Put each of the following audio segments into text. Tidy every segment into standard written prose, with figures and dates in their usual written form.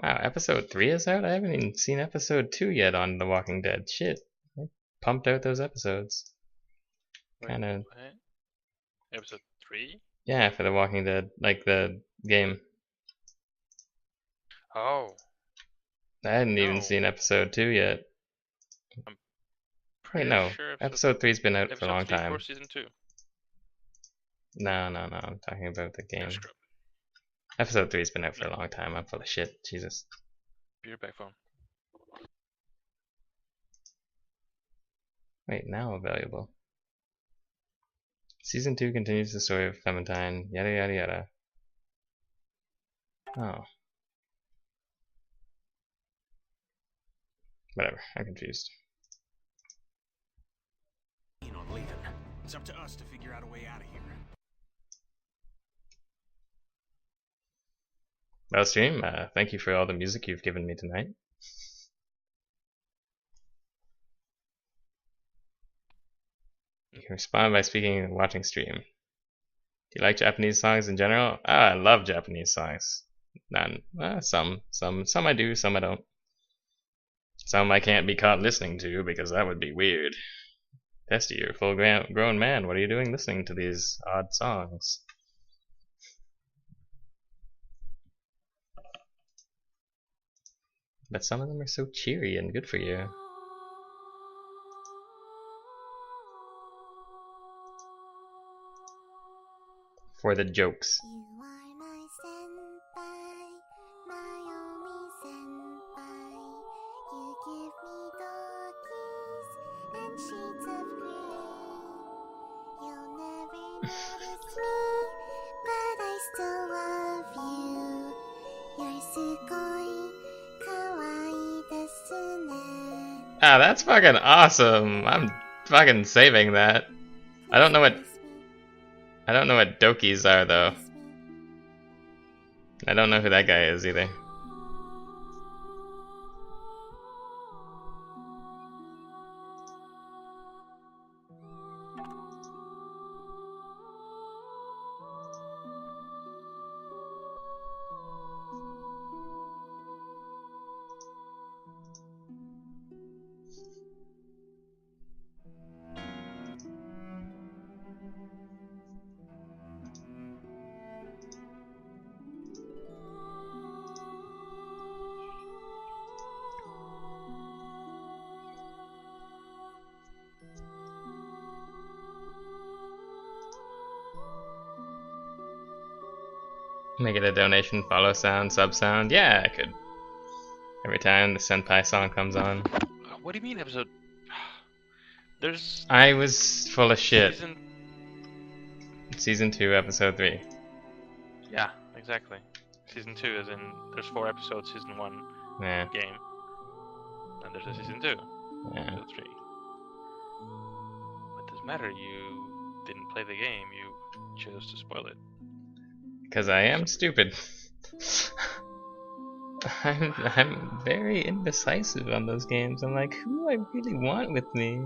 Wow, episode 3 is out? I haven't even seen episode 2 yet on The Walking Dead. Shit. I pumped out those episodes. Kinda. What? Episode 3? Yeah, for The Walking Dead. Like the game. Oh. I hadn't even No. seen episode 2 yet. I'm Wait, pretty no. sure Episode 3's been out for a long episode 3 time. for season 2. No. I'm talking about the game. Scrub. Episode 3's been out for a long time. I'm full of shit. Jesus. Be right back, phone. Wait, now available. Season 2 continues the story of Clementine, yada yada yada. Oh. Whatever, I'm confused. On leaving. It's up to us to figure out a way out of here. Well, stream, thank you for all the music you've given me tonight. You can respond by speaking and watching stream. Do you like Japanese songs in general? I love Japanese songs. None. Some I do, some I don't. Some I can't be caught listening to because that would be weird. Testie, you're a full grown man. What are you doing listening to these odd songs? But some of them are so cheery and good for you. For the jokes. You are my senpai, my only senpai. You give me doggies and sheets of gray. You'll never notice me, but I still love you. You're sugoi kawaii desu ne. Ah, that's fucking awesome. I'm fucking saving that. I don't know what dokis are though. I don't know who that guy is either. Make it a donation, follow sound, sub sound. Yeah, I could. Every time the Senpai song comes on. What do you mean episode? There's. I was full of shit. Season 2, episode 3. Yeah, exactly. Season 2 is in. There's 4 episodes. Season 1 Yeah. game. And there's a season 2. Yeah. Episode 3. What does matter? You didn't play the game. You chose to spoil it. Because I am stupid. I'm very indecisive on those games. I'm like, who do I really want with me?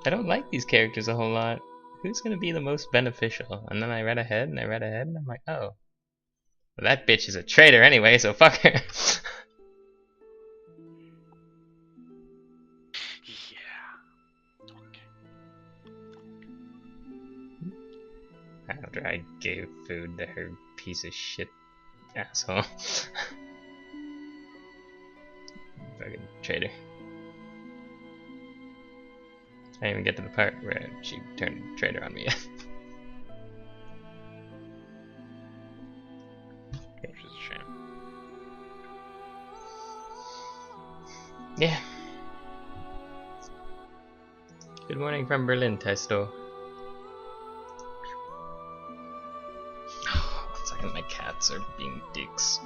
I don't like these characters a whole lot. Who's gonna be the most beneficial? And then I read ahead and I'm like, oh. Well, that bitch is a traitor anyway, so fuck her. Yeah. Okay. After I gave food to her piece of shit asshole. Fucking traitor. I didn't even get to the part where she turned traitor on me yet. Which is a shame. Yeah. Good morning from Berlin, Testo. One second, my cats are being dicks.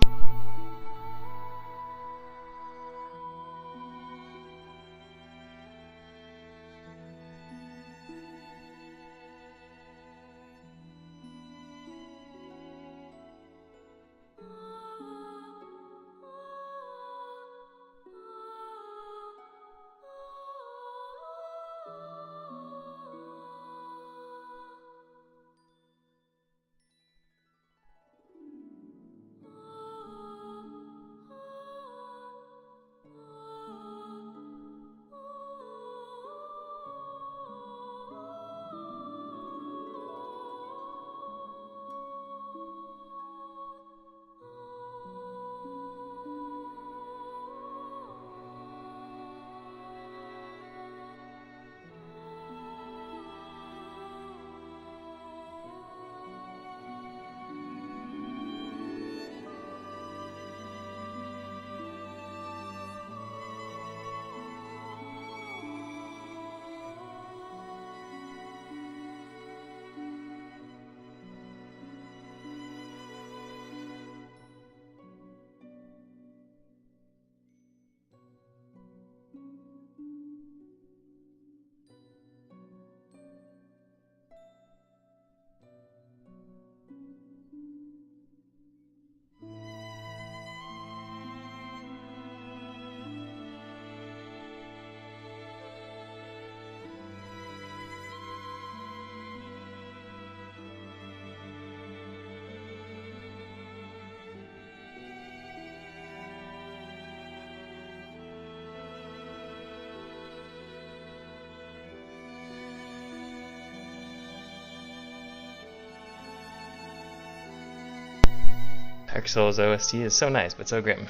Dark Souls OST is so nice, but so grim.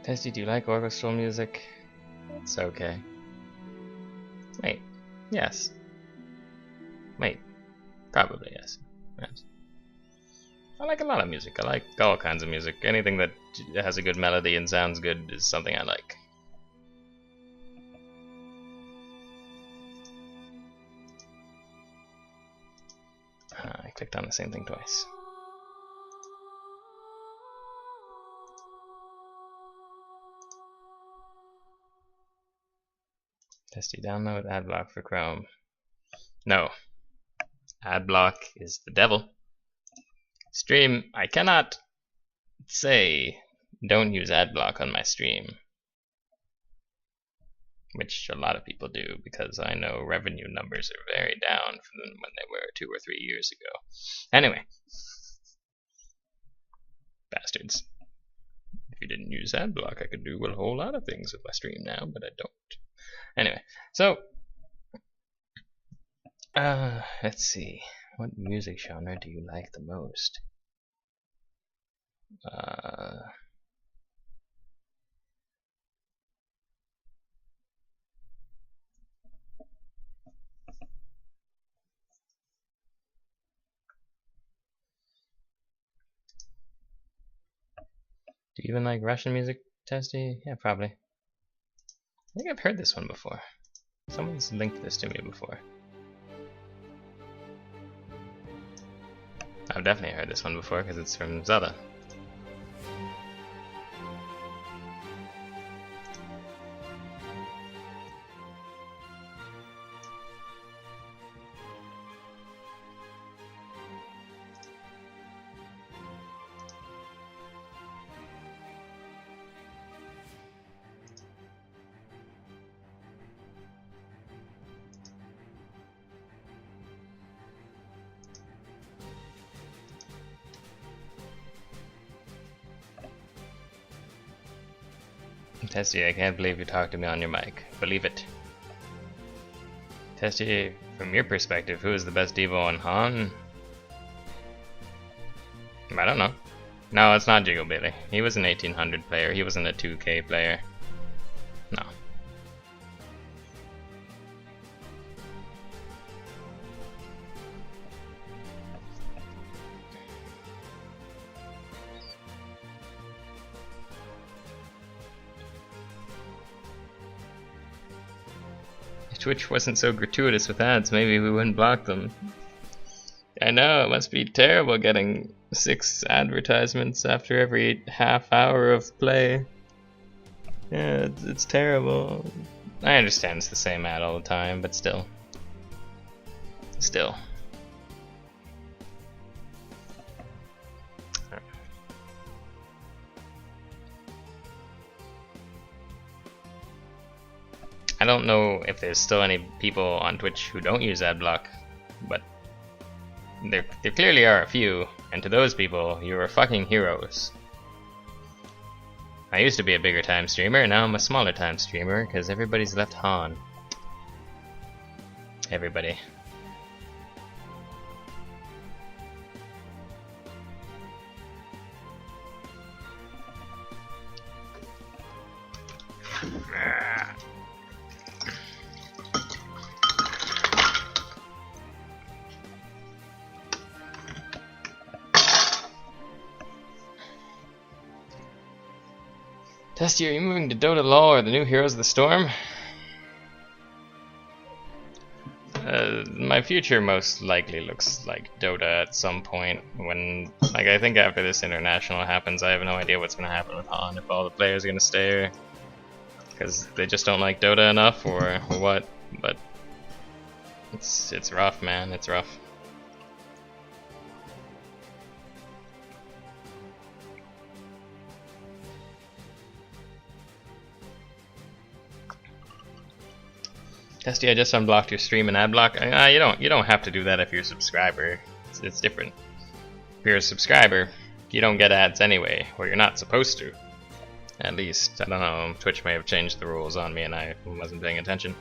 Testie, do you like orchestral music? It's okay. Wait. Yes. Wait. Probably yes. Yes. I like a lot of music. I like all kinds of music. Anything that has a good melody and sounds good is something I like. I clicked on the same thing twice. Testie, download adblock for Chrome. No. Adblock is the devil. Stream, I cannot say don't use adblock on my stream. Which a lot of people do, because I know revenue numbers are very down from when they were 2 or 3 years ago. Anyway. Bastards. If you didn't use adblock, I could do a whole lot of things with my stream now, but I don't. Anyway, so let's see. What music genre do you like the most? Do you even like Russian music, Testie? Yeah, probably. I think I've heard this one before. Someone's linked this to me before. I've definitely heard this one before because it's from Zelda. Testie, I can't believe you talked to me on your mic. Believe it. Testie, from your perspective, who is the best Devo on Han? I don't know. No, it's not Jiggle Billy. He was an 1800 player. He wasn't a 2K player. No. Twitch wasn't so gratuitous with ads, maybe we wouldn't block them. I know, it must be terrible getting 6 advertisements after every half hour of play. Yeah, it's terrible. I understand it's the same ad all the time, but still. Still. I don't know if there's still any people on Twitch who don't use adblock, but there clearly are a few, and to those people, you are fucking heroes. I used to be a bigger time streamer, now I'm a smaller time streamer, because everybody's left Han. Everybody. Testie, are you moving to Dota LoL or the new Heroes of the Storm? My future most likely looks like Dota at some point. When, like, I think after this international happens, I have no idea what's gonna happen with Han. If all the players are gonna stay, because they just don't like Dota enough, or what. But it's rough, man. It's rough. Testie, I just unblocked your stream and ad block. You don't have to do that if you're a subscriber. It's different. If you're a subscriber, you don't get ads anyway, or you're not supposed to. At least, I don't know, Twitch may have changed the rules on me and I wasn't paying attention.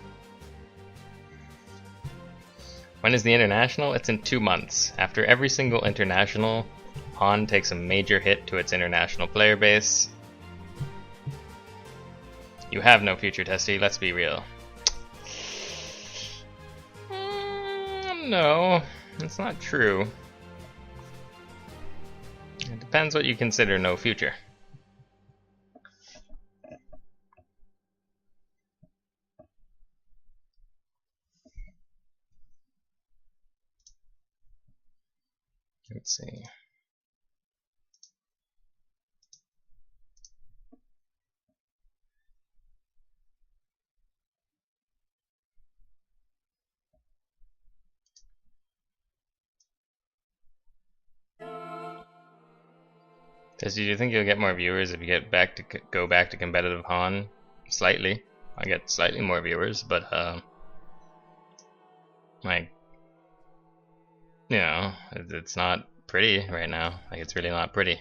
When is the international? It's in 2 months. After every single international, Han takes a major hit to its international player base. You have no future, Testie, let's be real. No, that's not true. It depends what you consider no future. Let's see. Tessie, do you think you'll get more viewers if you go back to competitive Han? Slightly. I get slightly more viewers, but like, you know, it's not pretty right now. Like, it's really not pretty.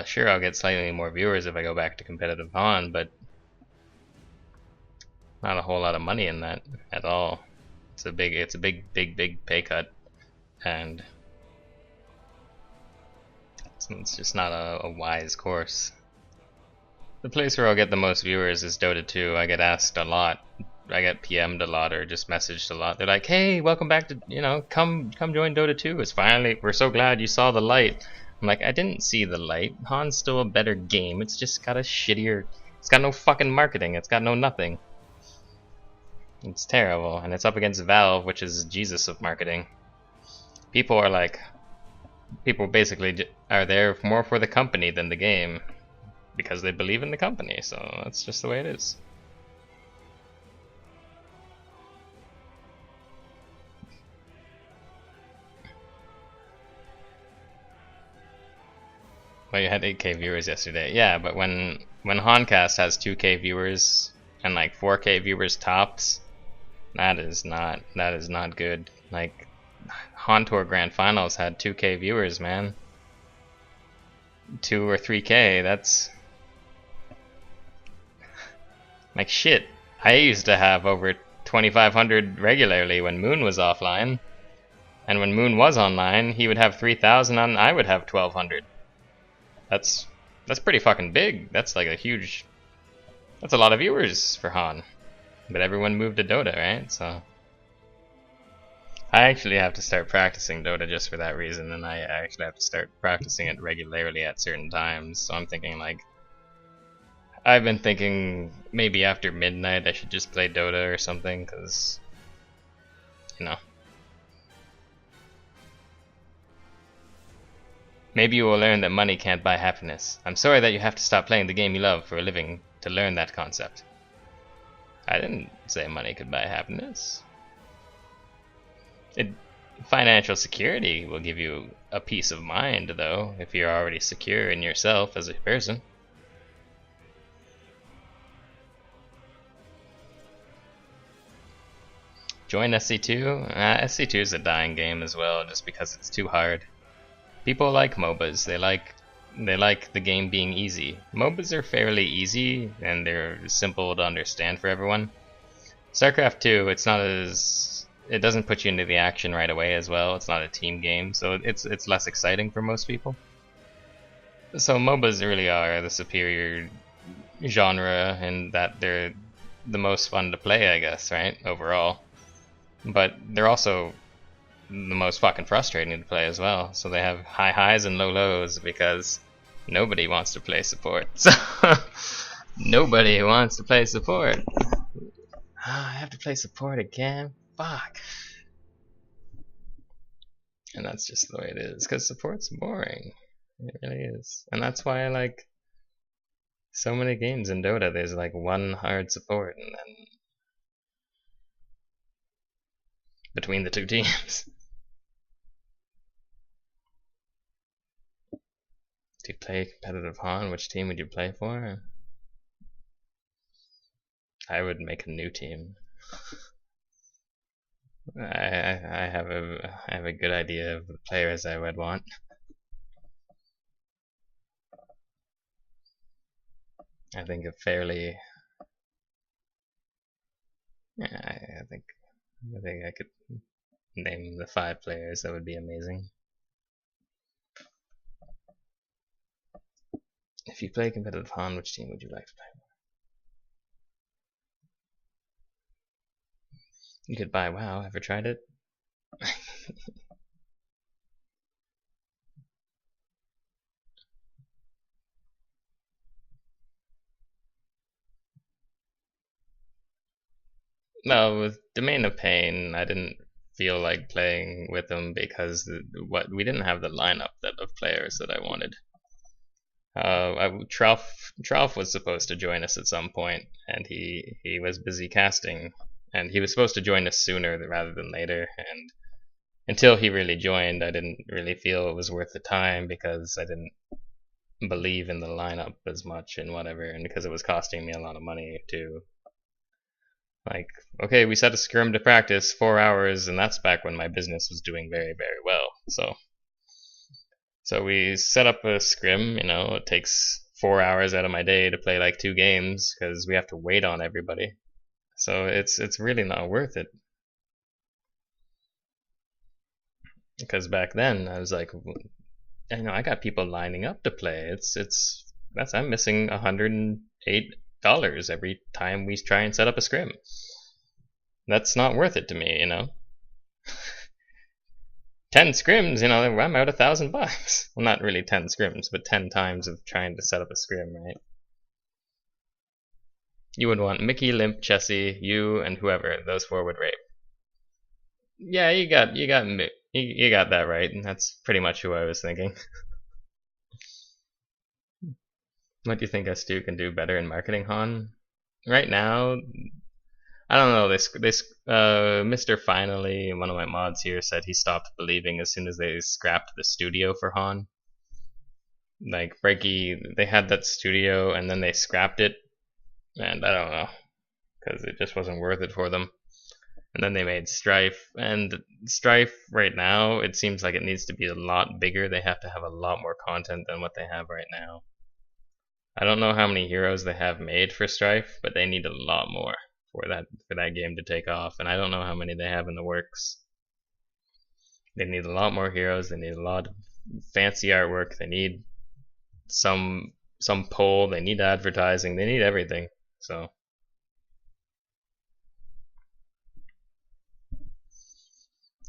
Sure, I'll get slightly more viewers if I go back to competitive Han, but not a whole lot of money in that at all. It's a big pay cut, and it's just not a wise course. The place where I'll get the most viewers is Dota 2. I get asked a lot. I get PM'd a lot or just messaged a lot. They're like, hey, welcome back to, you know, come join Dota 2. It's finally, we're so glad you saw the light. I'm like, I didn't see the light. Han's still a better game. It's just got a shittier, it's got no fucking marketing. It's got no nothing. It's terrible. And it's up against Valve, which is Jesus of marketing. People are like, people basically are there more for the company than the game because they believe in the company, so that's just the way it is. Well, you had 8K viewers yesterday. Yeah, but when Honcast has 2K viewers and like 4K viewers tops, that is not good. Like, Han Tour Grand Finals had 2K viewers, man. 2 or 3K, that's like shit. I used to have over 2,500 regularly when Moon was offline, and when Moon was online, he would have 3,000 and I would have 1,200. That's pretty fucking big. That's like a huge. That's a lot of viewers for Han. But everyone moved to Dota, right? So I actually have to start practicing Dota just for that reason, and I actually have to start practicing it regularly at certain times. So I'm thinking, like, I've been thinking maybe after midnight I should just play Dota or something, because, you know. Maybe you will learn that money can't buy happiness. I'm sorry that you have to stop playing the game you love for a living to learn that concept. I didn't say money could buy happiness. Financial security will give you a peace of mind, though, if you're already secure in yourself as a person. Join SC2? SC2 is a dying game as well, just because it's too hard. People like MOBAs. They like the game being easy. MOBAs are fairly easy and they're simple to understand for everyone. StarCraft 2, it doesn't put you into the action right away as well. It's not a team game, so it's less exciting for most people. So MOBAs really are the superior genre in that they're the most fun to play, I guess, right? Overall. But they're also the most fucking frustrating to play as well. So they have high highs and low lows because Nobody wants to play support. So nobody wants to play support. I have to play support again? Fuck. And that's just the way it is, because support's boring. It really is. And that's why I like so many games in Dota. There's like one hard support, and then between the two teams. Do you play competitive Han? Which team would you play for? I would make a new team. I have a good idea of the players I would want. I think a fairly. I think I could name the 5 players. That would be amazing. If you play competitive Han, which team would you like to play for? You could buy WoW. Ever tried it? No, with Domain of Pain, I didn't feel like playing with them because we didn't have the lineup of players that I wanted. Tralf was supposed to join us at some point, and he was busy casting, and he was supposed to join us sooner rather than later. And until he really joined, I didn't really feel it was worth the time because I didn't believe in the lineup as much and whatever, and because it was costing me a lot of money to. Like, okay, we set a scrim to practice 4 hours, and that's back when my business was doing very, very well. So we set up a scrim. You know, it takes 4 hours out of my day to play like 2 games because we have to wait on everybody. So it's really not worth it. Because back then I was like, you know, I got people lining up to play. I'm missing $108 every time we try and set up a scrim. That's not worth it to me, you know. 10 scrims, you know, I'm out $1,000. Well, not really 10 scrims, but 10 times of trying to set up a scrim, right? You would want Mickey, Limp, Chessie, you, and whoever. Those 4 would rape. Yeah, you got that right, and that's pretty much who I was thinking. What do you think S2 can do better in marketing, Han? Right now, I don't know. Mr. Finally, one of my mods here, said he stopped believing as soon as they scrapped the studio for Han. Like Breaky, they had that studio and then they scrapped it, and I don't know, because it just wasn't worth it for them. And then they made Strife, and Strife right now, it seems like it needs to be a lot bigger. They have to have a lot more content than what they have right now. I don't know how many heroes they have made for Strife, but they need a lot more for that game to take off, and I don't know how many they have in the works. They need a lot more heroes. They need a lot of fancy artwork. They need some poll. They need advertising. They need everything. So.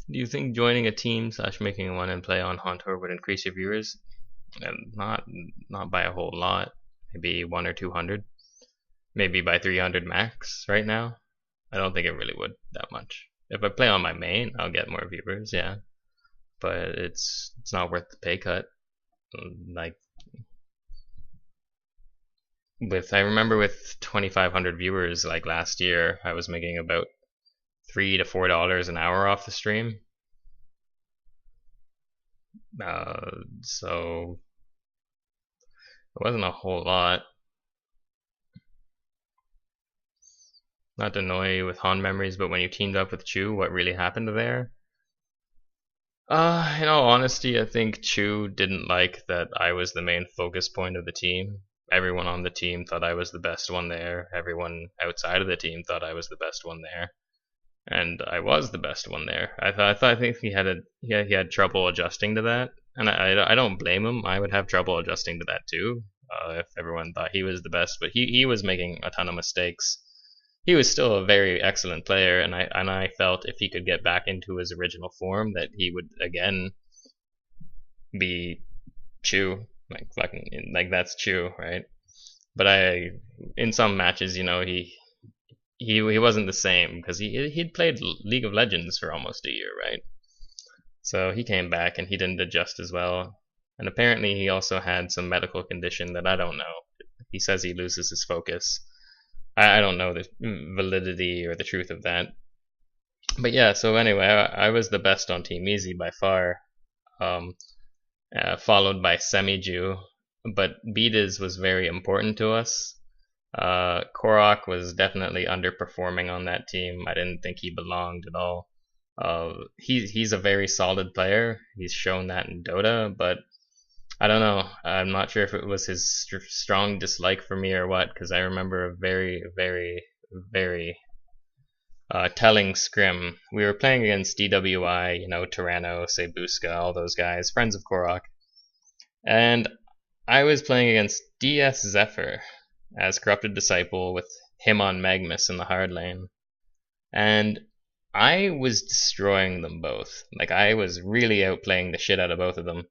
Do you think joining a team / making a one and play on Hauntor would increase your viewers? Not by a whole lot. Maybe 100 or 200. Maybe by 300 max right now. I don't think it really would that much. If I play on my main, I'll get more viewers, yeah. But it's not worth the pay cut. Like, I remember with 2,500 viewers like last year, I was making about $3 to $4 an hour off the stream. So it wasn't a whole lot. Not to annoy you with Han memories, but when you teamed up with Chu, what really happened there? In all honesty, I think Chu didn't like that I was the main focus point of the team. Everyone on the team thought I was the best one there. Everyone outside of the team thought I was the best one there. And I was the best one there. I think he had trouble adjusting to that, and I don't blame him. I would have trouble adjusting to that too, if everyone thought he was the best. But he was making a ton of mistakes. He was still a very excellent player, and I felt if he could get back into his original form, that he would again be Chu. like fucking like that's Chu, right? But in some matches, you know, he wasn't the same because he'd played League of Legends for almost a year, right? So he came back and he didn't adjust as well. And apparently he also had some medical condition that I don't know. He says he loses his focus. I don't know the validity or the truth of that. But yeah, so anyway, I was the best on Team Easy by far, followed by Semi-Jew. But Beatiz was very important to us. Korok was definitely underperforming on that team. I didn't think he belonged at all. He's a very solid player. He's shown that in Dota, but I don't know. I'm not sure if it was his strong dislike for me or what, because I remember a very, very, very telling scrim. We were playing against DWI, you know, Tyranno, Sebuska, all those guys, friends of Korok. And I was playing against DS Zephyr as Corrupted Disciple with him on Magmus in the hard lane. And I was destroying them both. Like, I was really outplaying the shit out of both of them.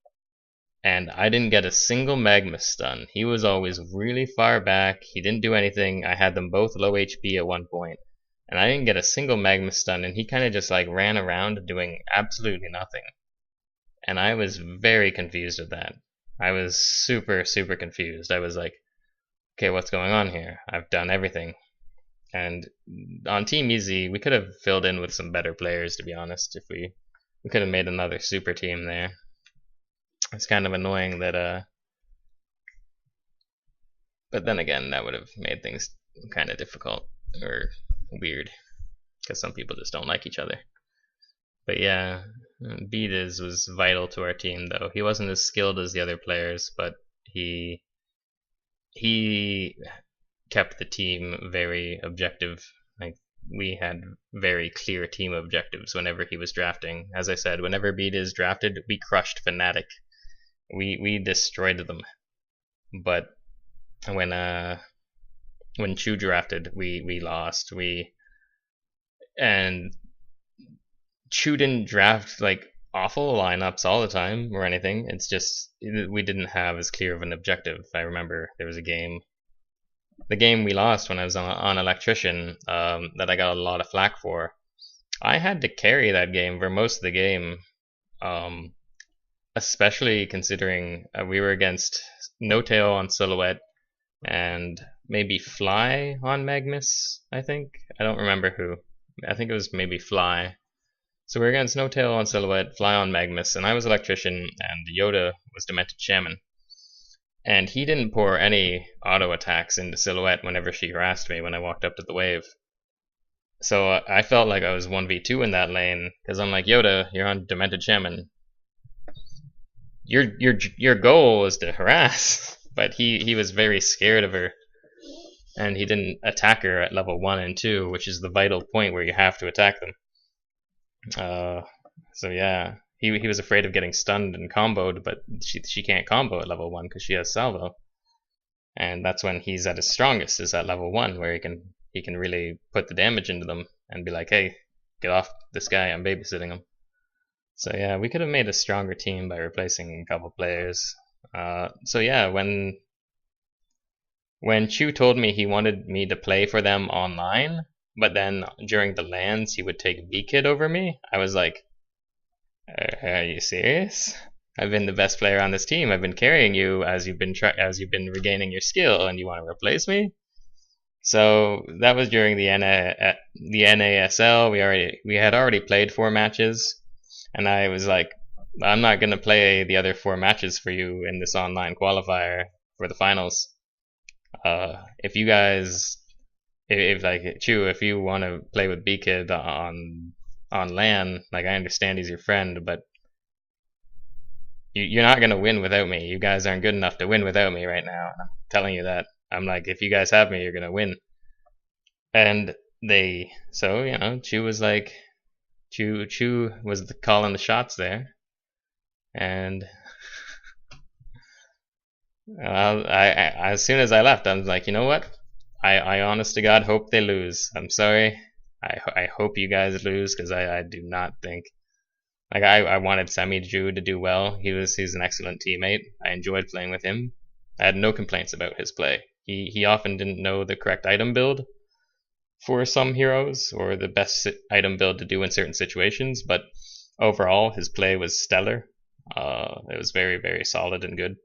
And I didn't get a single Magmus stun. He was always really far back. He didn't do anything. I had them both low HP at one point. And I didn't get a single Magmus stun, and he kind of just like ran around doing absolutely nothing. And I was very confused at that. I was super, super confused. I was like, okay, what's going on here? I've done everything. And on Team Easy, we could have filled in with some better players, to be honest. If we could have made another super team there. It's kind of annoying that, but then again, that would have made things kind of difficult or weird, because some people just don't like each other. But yeah, Beatiz was vital to our team, though. He wasn't as skilled as the other players, but he kept the team very objective. Like, we had very clear team objectives whenever he was drafting. As I said, whenever Beatiz drafted, we crushed Fnatic. We destroyed them. But when Chu drafted, we lost. And Chu didn't draft like awful lineups all the time or anything. It's just we didn't have as clear of an objective. I remember there was a game, the game we lost when I was on Electrician, that I got a lot of flack for. I had to carry that game for most of the game, especially considering we were against No Tail on Silhouette and maybe Fly on Magmus, I think. I don't remember who. I think it was maybe Fly. So we were against No Tail on Silhouette, Fly on Magmus, and I was Electrician, and Yoda was Demented Shaman. And he didn't pour any auto attacks into Silhouette whenever she harassed me when I walked up to the wave. So I felt like I was 1v2 in that lane, because I'm like, Yoda, you're on Demented Shaman. Your goal is to harass, but he was very scared of her, and he didn't attack her at level 1 and 2, which is the vital point where you have to attack them. So yeah, he was afraid of getting stunned and comboed, but she can't combo at level 1 because she has salvo, and that's when he's at his strongest, is at level 1, where he can really put the damage into them and be like, hey, get off this guy, I'm babysitting him. So yeah, we could have made a stronger team by replacing a couple players. So yeah, when Chu told me he wanted me to play for them online, but then during the LANs he would take VKid over me, I was like, are you serious? I've been the best player on this team. I've been carrying you as you've been regaining your skill, and you want to replace me? So that was during the NASL. We had already played 4 matches, and I was like, I'm not gonna play the other 4 matches for you in this online qualifier for the finals. If you guys, if like Chu, if you want to play with B-Kid on LAN, like, I understand he's your friend, but you're not gonna win without me. You guys aren't good enough to win without me right now. I'm telling you that. I'm like, if you guys have me, you're gonna win. And so you know, Chu was like, Chu was calling the shots there, and as soon as I left, I was like, you know what? I honest to God hope they lose. I'm sorry. I hope you guys lose, because I do not think Like I wanted Semi-Ju to do well. He's an excellent teammate. I enjoyed playing with him. I had no complaints about his play. He often didn't know the correct item build for some heroes or the best item build to do in certain situations, but overall his play was stellar. It was very, very solid and good.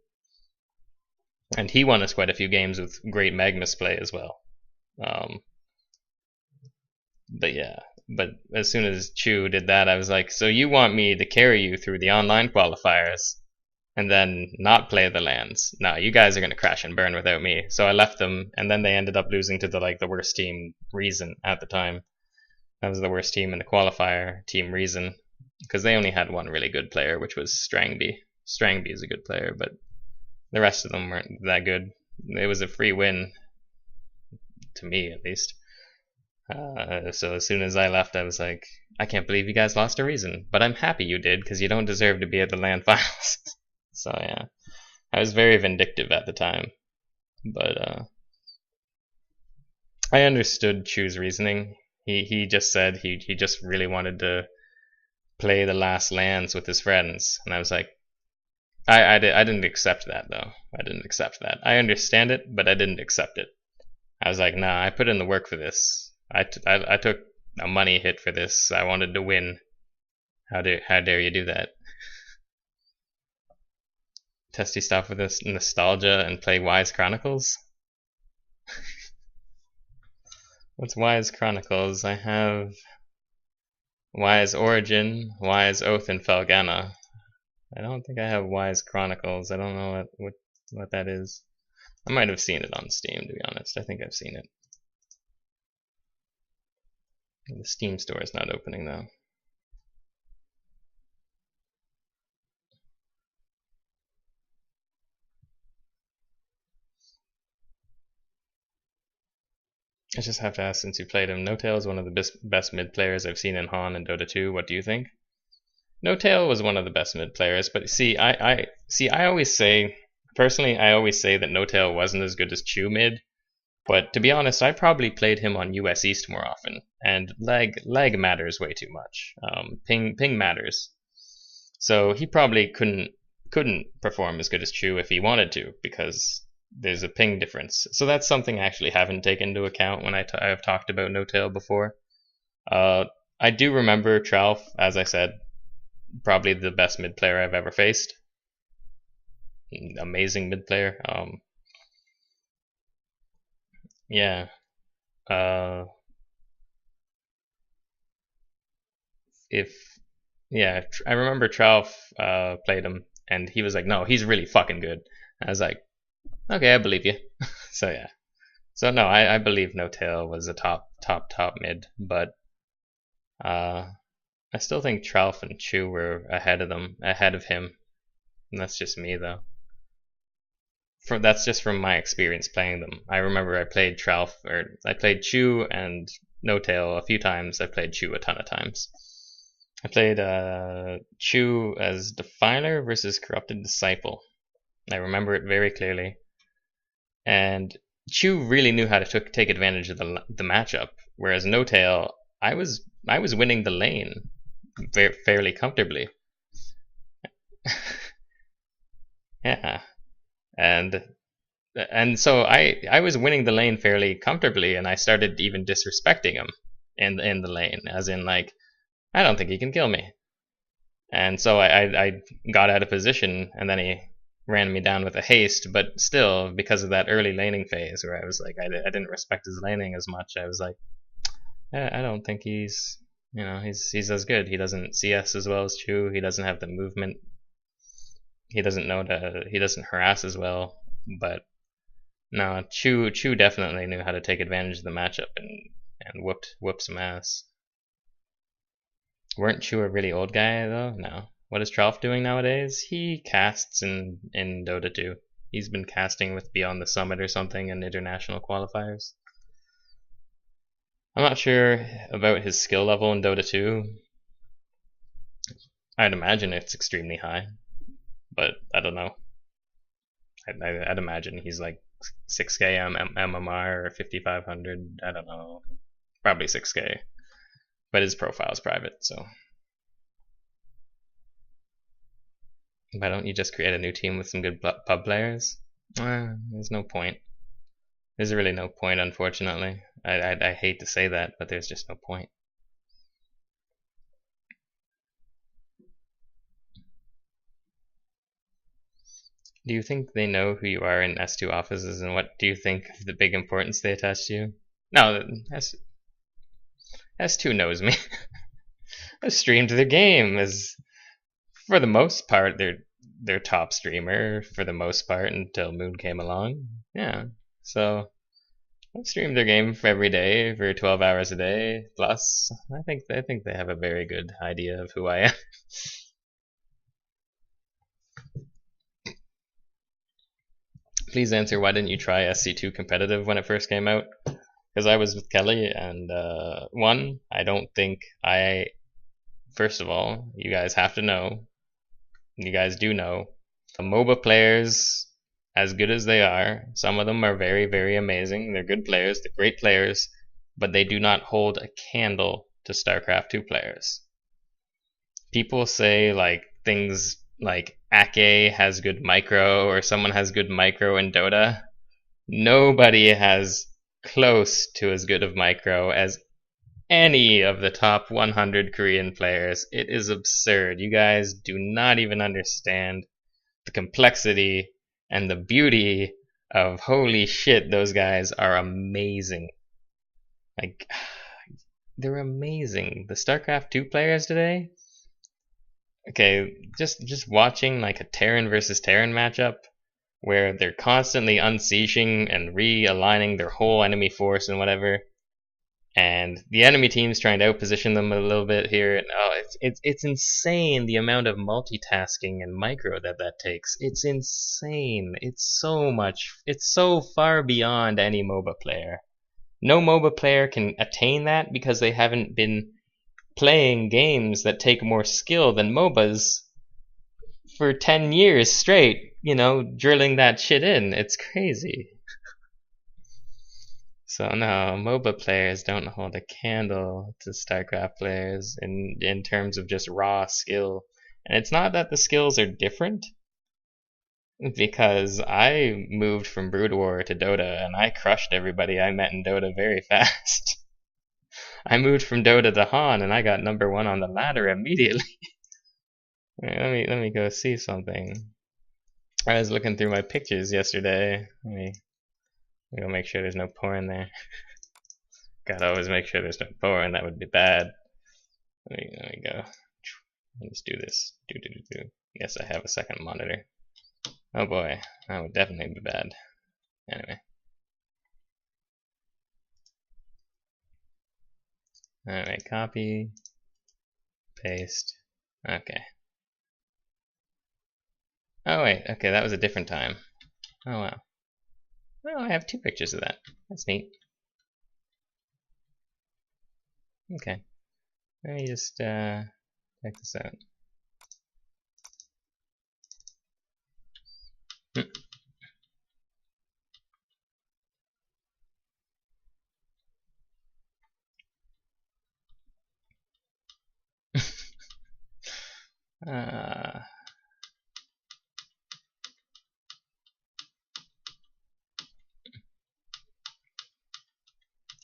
And he won us quite a few games with great Magnus play as well. But yeah, but as soon as Chu did that, I was like, so you want me to carry you through the online qualifiers and then not play the lands? No, you guys are gonna crash and burn without me. So I left them, and then they ended up losing to the worst team, Reason, at the time. That was the worst team in the qualifier, Team Reason, because they only had one really good player, which was Strangby. Strangby is a good player, but the rest of them weren't that good. It was a free win, to me at least. So as soon as I left, I was like, I can't believe you guys lost to Reason, but I'm happy you did, because you don't deserve to be at the LAN finals. So yeah, I was very vindictive at the time, but I understood Chu's reasoning. He just said he just really wanted to play the last lands with his friends, and I was like, I didn't accept that though. I didn't accept that. I understand it, but I didn't accept it. I was like, nah, I put in the work for this. I took a money hit for this. I wanted to win. How dare you do that? Testy, stop with this nostalgia and play Wise Chronicles. What's Wise Chronicles? I have Wise Origin, Wise Oath, and Felgana. I don't think I have Wise Chronicles. I don't know what that is. I might have seen it on Steam, to be honest. I think I've seen it. The Steam store is not opening though. I just have to ask, since you played him, No-Tail is one of the best mid players I've seen in Han and Dota 2. What do you think? No-Tail was one of the best mid players, but see, I always say, personally, I always say that No-Tail wasn't as good as Chu mid. But to be honest, I probably played him on US East more often, and lag matters way too much. Ping matters. So he probably couldn't perform as good as Chu if he wanted to, because there's a ping difference. So that's something I actually haven't taken into account when I've talked about No-Tail before. I do remember Tralf, as I said, probably the best mid player I've ever faced. Amazing mid player. Yeah. I remember Tralf played him, and he was like, no, he's really fucking good. I was like, okay, I believe you. So yeah. So no, I believe No-Tail was a top mid, but I still think Tralf and Chu were ahead of him, and that's just me though. That's just from my experience playing them. I remember I played Chu and No-Tail a few times. I played Chu a ton of times. I played Chu as Definer versus Corrupted Disciple. I remember it very clearly. And Chu really knew how to take advantage of the matchup, whereas No-Tail, I was winning the lane fairly comfortably. Yeah. And so I was winning the lane fairly comfortably, and I started even disrespecting him in the lane, as in like, I don't think he can kill me. And so I got out of position, and then he ran me down with a haste. But still, because of that early laning phase where I was like, I didn't respect his laning as much, I was like, I don't think he's as good. He doesn't CS as well as Chu. He doesn't have the movement. He doesn't harass as well. But no, Chu definitely knew how to take advantage of the matchup and whooped some ass. Weren't Chu a really old guy though? No. What is Tralf doing nowadays? He casts in Dota 2. He's been casting with Beyond the Summit or something in international qualifiers. I'm not sure about his skill level in Dota 2. I'd imagine it's extremely high, but I don't know. I'd imagine he's like 6k MMR or 5500. I don't know. Probably 6k. But his profile's private, so. Why don't you just create a new team with some good pub players? There's no point. There's really no point, unfortunately. I hate to say that, but there's just no point. Do you think they know who you are in S2 offices, and what do you think of the big importance they attach to you? No, S2 knows me. I've streamed their game as, for the most part, their top streamer for the most part until Moon came along. Yeah, so I've streamed their game for every day for 12 hours a day plus. I think they have a very good idea of who I am. Please answer, why didn't you try SC2 competitive when it first came out? Because I was with Kelly, and one, I don't think first of all, you guys have to know, you guys do know, the MOBA players, as good as they are, some of them are very, very amazing. They're good players, they're great players, but they do not hold a candle to StarCraft 2 players. People say like things like Ake has good micro, or someone has good micro in Dota. Nobody has close to as good of micro as any of the top 100 Korean players. It is absurd. You guys do not even understand the complexity and the beauty of, holy shit, those guys are amazing. Like, they're amazing. The StarCraft 2 players today, okay, just watching like a Terran versus Terran matchup where they're constantly unsieging and realigning their whole enemy force and whatever, and the enemy team's trying to outposition them a little bit here, and it's insane the amount of multitasking and micro that takes. It's insane. It's so far beyond any MOBA player. No MOBA player can attain that because they haven't been playing games that take more skill than MOBAs for 10 years straight, drilling that shit in. It's crazy. So no, MOBA players don't hold a candle to StarCraft players in terms of just raw skill. And it's not that the skills are different, because I moved from Brood War to Dota and I crushed everybody I met in Dota very fast. I moved from Dota to Han and I got number 1 on the ladder immediately. Wait, let me go see something. I was looking through my pictures yesterday. Let me go make sure there's no porn there. Gotta always make sure there's no porn, that would be bad. Let me go. Let's do this. Do. Yes, I have a second monitor. Oh boy, that would definitely be bad. Anyway. Alright, copy, paste, okay. Oh wait, okay, that was a different time. Oh wow. Oh, I have 2 pictures of that. That's neat. Okay. Let me just check this out.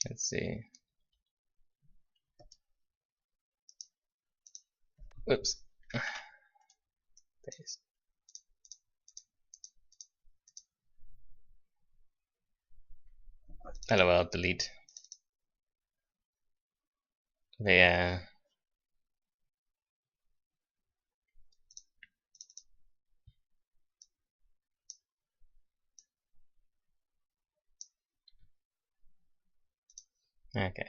Let's see. Whoops. Paste. LOL, delete. Yeah. Okay.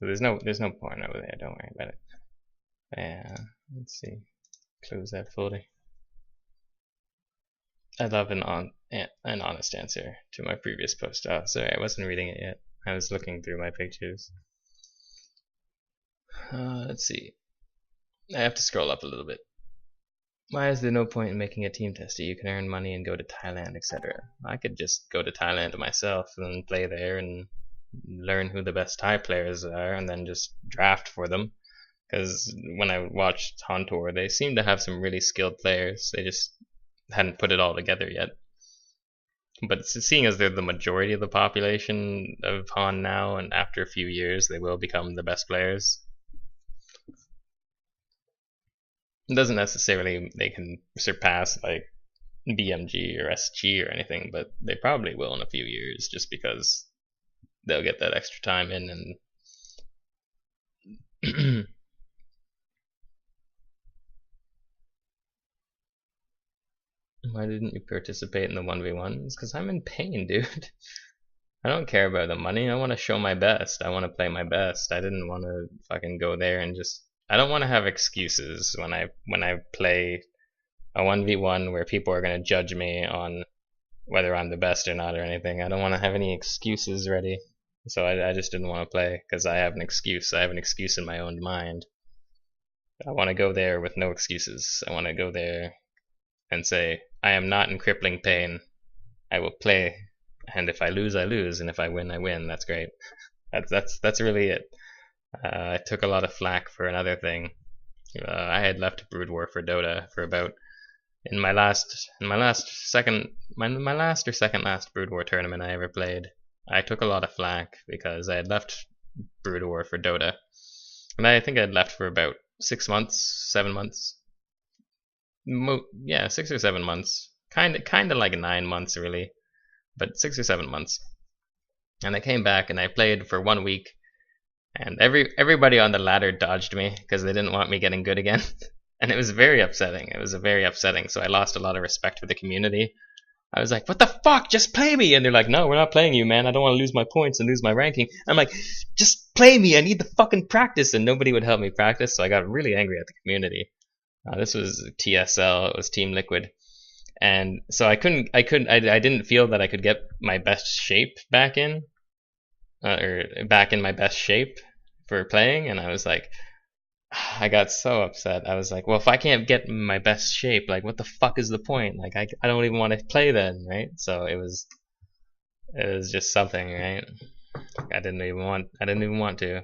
So there's no porn over there, don't worry about it. Yeah, let's see. Close that folder. I love an honest answer to my previous post. Oh, sorry, I wasn't reading it yet. I was looking through my pictures. Let's see. I have to scroll up a little bit. Why is there no point in making a team Testie? You can earn money and go to Thailand, etc. I could just go to Thailand myself and play there and learn who the best Thai players are and then just draft for them. because when I watched Han Tour, they seem to have some really skilled players. They just hadn't put it all together yet. But seeing as they're the majority of the population of Han now, and after a few years they will become the best players. It doesn't necessarily they can surpass like BMG or SG or anything, but they probably will in a few years just because they'll get that extra time in and Why didn't you participate in the 1v1s? Because I'm in pain, dude. I don't care about the money. I want to show my best. I want to play my best. I didn't want to fucking go there and just... I don't want to have excuses when I play a 1v1 where people are going to judge me on whether I'm the best or not or anything. I don't want to have any excuses ready. So I just didn't want to play because I have an excuse. I have an excuse in my own mind. I want to go there with no excuses. I want to go there and say, I am not in crippling pain. I will play, and if I lose, I lose, and if I win, I win. That's great. That's really it. I took a lot of flack for another thing. I had left Brood War for Dota for about my last or second last Brood War tournament I ever played. I took a lot of flack because I had left Brood War for Dota, and I think I'd left for about 6 months, 7 months. Yeah, 6 or 7 months. Kind of like 9 months really, but 6 or 7 months. And I came back and I played for 1 week, and everybody on the ladder dodged me because they didn't want me getting good again. And it was very upsetting. It was very upsetting. So I lost a lot of respect for the community. I was like, what the fuck? Just play me! And they're like, no, we're not playing you, man. I don't want to lose my points and lose my ranking. I'm like, just play me. I need the fucking practice. And nobody would help me practice. So I got really angry at the community. This was TSL. It was Team Liquid. And so I didn't feel that I could get my best shape back in, or back in my best shape for playing. And I was like, I got so upset. I was like, well, if I can't get my best shape, like, what the fuck is the point? Like, I don't even want to play then, right? So it was just something, right? I didn't even want to,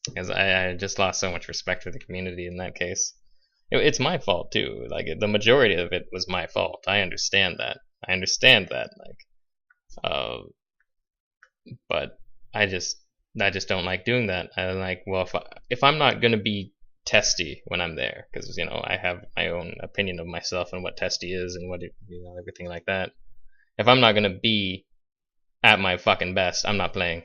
because I just lost so much respect for the community in that case. It's my fault too. Like, the majority of it was my fault. I understand that. Like, but I just don't like doing that. I'm like, well, if I'm not gonna be Testie when I'm there, because I have my own opinion of myself and what Testie is and what everything like that. If I'm not gonna be at my fucking best, I'm not playing.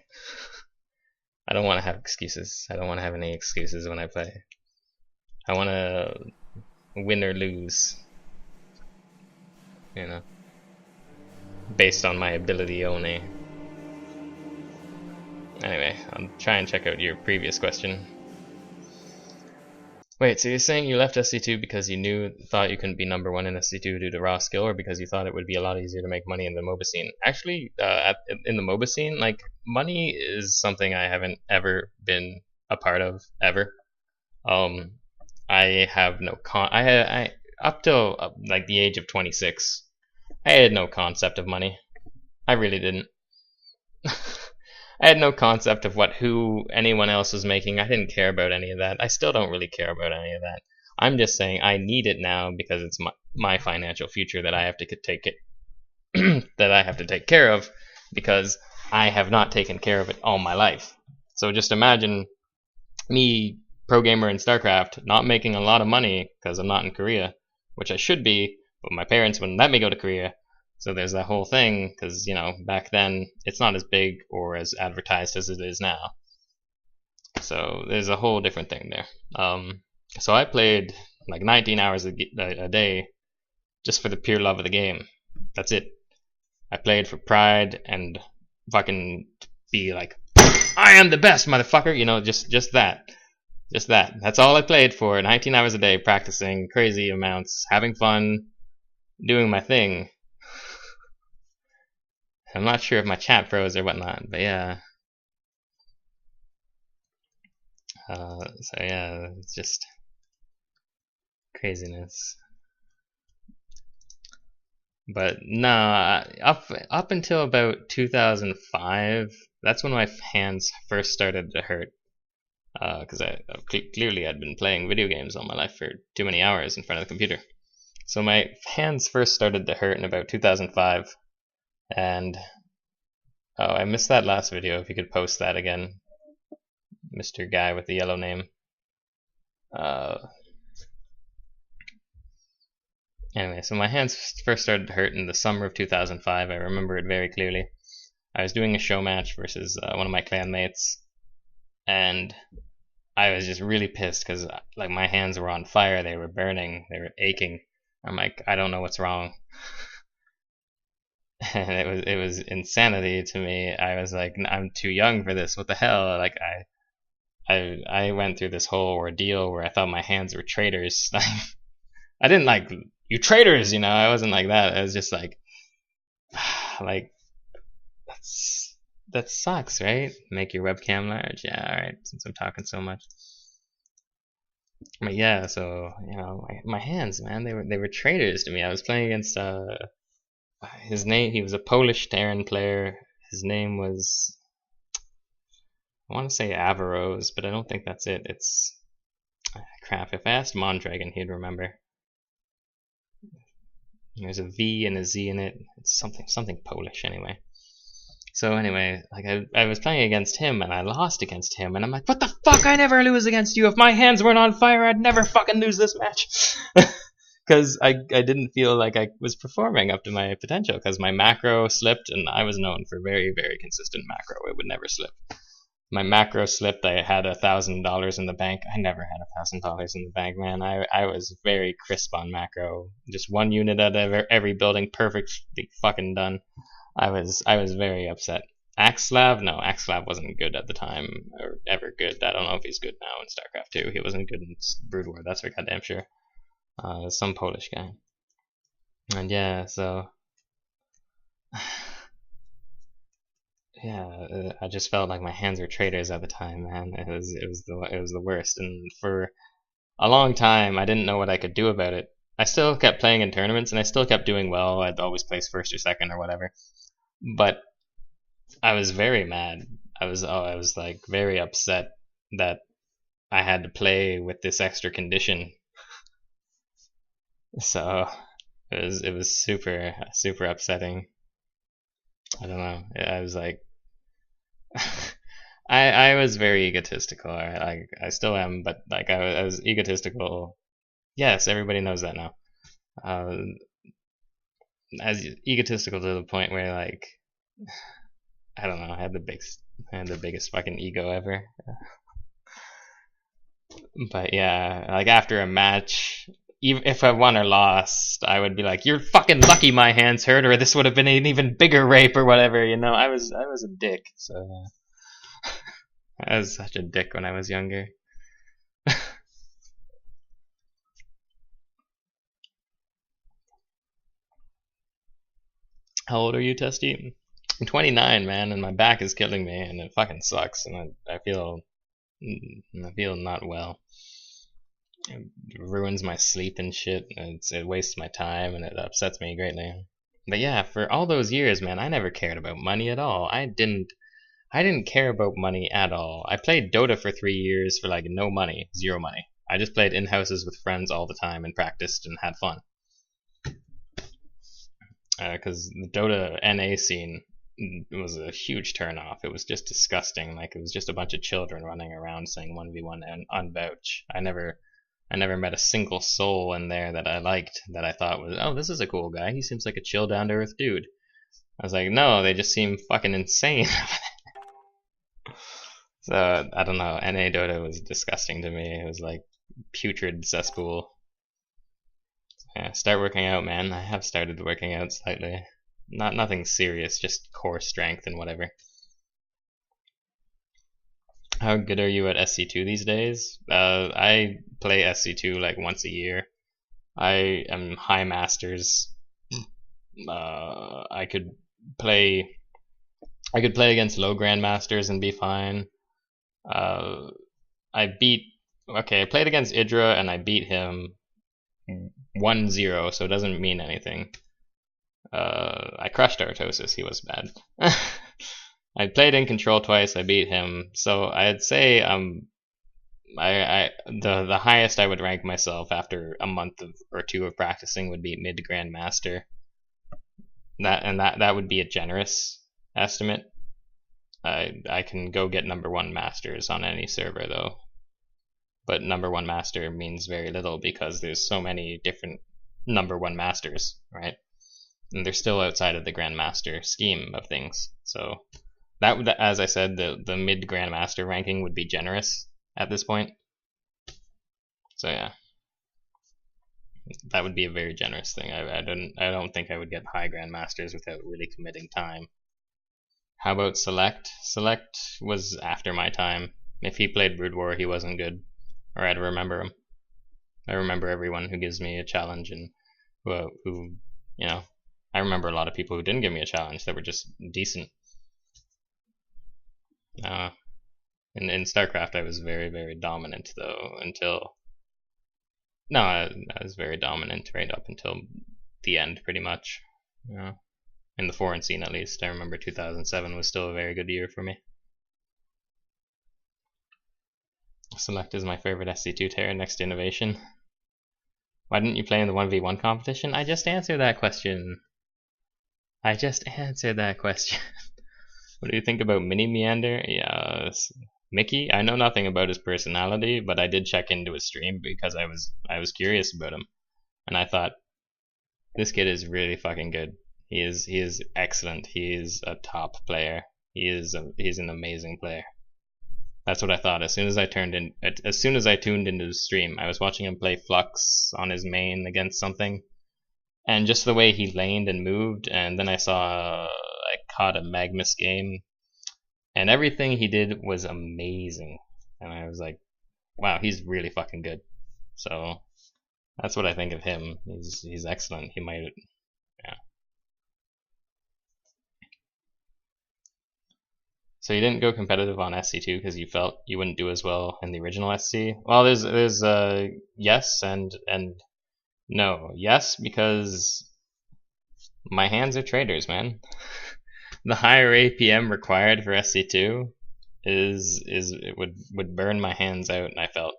I don't want to have excuses. I don't want to have any excuses when I play. I want to win or lose, based on my ability only. Anyway, I'll try and check out your previous question. Wait, so you're saying you left SC2 because you thought you couldn't be number 1 in SC2 due to raw skill, or because you thought it would be a lot easier to make money in the MOBA scene? Actually, in the MOBA scene, like, money is something I haven't ever been a part of, ever. I have no I up till like the age of 26, I had no concept of money. I really didn't. I had no concept of who anyone else was making. I didn't care about any of that. I still don't really care about any of that. I'm just saying I need it now because it's my financial future that I have to take that I have to take care of, because I have not taken care of it all my life. So just imagine me, pro gamer in StarCraft, not making a lot of money because I'm not in Korea, which I should be, but my parents wouldn't let me go to Korea. So there's that whole thing, because, back then, it's not as big or as advertised as it is now. So there's a whole different thing there. So I played like 19 hours a day just for the pure love of the game. That's it. I played for pride and fucking be like, I am the best, motherfucker! Just that. Just that. That's all I played for. 19 hours a day, practicing crazy amounts, having fun, doing my thing. I'm not sure if my chat froze or whatnot, but yeah. So yeah, it's just craziness. But no, up until about 2005, that's when my hands first started to hurt. because I clearly had been playing video games all my life for too many hours in front of the computer. So my hands first started to hurt in about 2005, and oh, I missed that last video. If you could post that again, Mr. Guy with the yellow name. Anyway, so my hands first started to hurt in the summer of 2005. I remember it very clearly. I was doing a show match versus one of my clanmates, and I was just really pissed because like my hands were on fire. They were burning. They were aching. I'm like, I don't know what's wrong. And it was insanity to me. I was like, I'm too young for this. What the hell? Like I went through this whole ordeal where I thought my hands were traitors. I didn't like, you traitors, you know. I wasn't like that. I was just like that sucks, right? Make your webcam large. Yeah, all right. Since I'm talking so much. But yeah, so you know, my hands, man, they were traitors to me. I was playing against his name. He was a Polish Terran player. His name was, I want to say Averroes, but I don't think that's it. It's crap. If I asked Mondragon, he'd remember. There's a V and a Z in it. It's something Polish anyway. So anyway, like I was playing against him and I lost against him, and I'm like, what the fuck? I never lose against you. If my hands weren't on fire, I'd never fucking lose this match. Because I didn't feel like I was performing up to my potential, because my macro slipped, and I was known for very, very consistent macro. It would never slip. My macro slipped. I had $1,000 in the bank. I never had $1,000 in the bank, man. I was very crisp on macro. Just one unit out of every building, perfectly fucking done. I was very upset. Axslav? No, Axslav wasn't good at the time, or ever good. I don't know if he's good now in StarCraft 2. He wasn't good in Brood War, that's for goddamn sure. Some Polish guy. And yeah, so yeah, I just felt like my hands were traitors at the time, man. It was the worst, and for a long time I didn't know what I could do about it. I still kept playing in tournaments, and I still kept doing well. I'd always place first or second or whatever. But I was very mad. I was like very upset that I had to play with this extra condition. So it was super upsetting. I don't know. I was like, I was very egotistical. I still am, but like I was egotistical. Yes, everybody knows that now. As egotistical to the point where like, I don't know, I had the biggest fucking ego ever. But yeah, like after a match, even if I won or lost, I would be like, you're fucking lucky my hands hurt, or this would have been an even bigger rape or whatever, you know. I was a dick, so I was such a dick when I was younger. How old are you, Testie? I'm 29, man, and my back is killing me, and it fucking sucks, and I feel not well. It ruins my sleep and shit. It wastes my time, and it upsets me greatly. But yeah, for all those years, man, I never cared about money at all. I didn't care about money at all. I played Dota for 3 years for like no money, zero money. I just played in houses with friends all the time and practiced and had fun. Because the Dota NA scene was a huge turnoff. It was just disgusting. Like it was just a bunch of children running around saying 1v1 and unvouch. I never met a single soul in there that I liked, that I thought was, oh, this is a cool guy. He seems like a chill, down to earth dude. I was like, no, they just seem fucking insane. So I don't know. NA Dota was disgusting to me. It was like putrid cesspool. Yeah, start working out, man. I have started working out slightly. Nothing serious, just core strength and whatever. How good are you at SC2 these days? I play SC2 like once a year. I am high masters. I could play against low grandmasters and be fine. I played against Idra and I beat him 1-0, so it doesn't mean anything. I crushed Artosis, he was bad. I played in Control twice, I beat him, so I'd say I'm the highest I would rank myself after a month or two of practicing would be mid grandmaster. That would be a generous estimate. I can go get #1 masters on any server though, but #1 master means very little because there's so many different #1 masters, right? And they're still outside of the grandmaster scheme of things. So that as I said, the mid grandmaster ranking would be generous at this point. So yeah, that would be a very generous thing. I don't think I would get high grandmasters without really committing time. How about Select? Select was after my time. If he played Brood War, he wasn't good, or I'd remember him. I remember everyone who gives me a challenge and who you know, I remember a lot of people who didn't give me a challenge that were just decent. In StarCraft, I was very, very dominant though until. No, I was very dominant right up until the end, pretty much. In the foreign scene at least. I remember 2007 was still a very good year for me. Select is my favorite SC2 Terra next to Innovation. Why didn't you play in the 1v1 competition? I just answered that question. What do you think about Mini Meander? Yeah, Mickey? I know nothing about his personality, but I did check into his stream because I was curious about him. And I thought, this kid is really fucking good. He is excellent. He is a top player. He's an amazing player. That's what I thought. As soon as I tuned into his stream, I was watching him play Flux on his main against something, and just the way he laned and moved, and then I caught a Magnus game, and everything he did was amazing, and I was like, wow, he's really fucking good. So that's what I think of him. He's excellent. He might, yeah. So you didn't go competitive on SC2 because you felt you wouldn't do as well in the original SC? Well, there's yes and no. Yes, because my hands are traders, man. The higher APM required for SC2 would burn my hands out, and I felt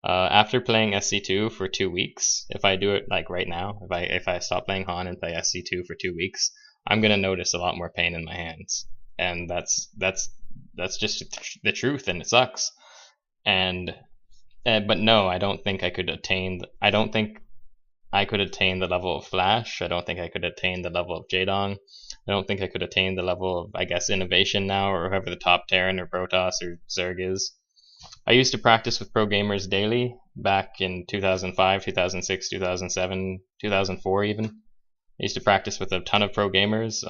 after playing SC2 for 2 weeks, if I do it like right now, if I stop playing Han and play SC2 for 2 weeks, I'm gonna notice a lot more pain in my hands. And that's just the truth, and it sucks. But no, I don't think I could attain. I don't think I could attain the level of Flash. I don't think I could attain the level of Jaedong. I don't think I could attain the level of, I guess, Innovation now, or whoever the top Terran or Protoss or Zerg is. I used to practice with pro gamers daily back in 2005, 2006, 2007, 2004 even. I used to practice with a ton of pro gamers.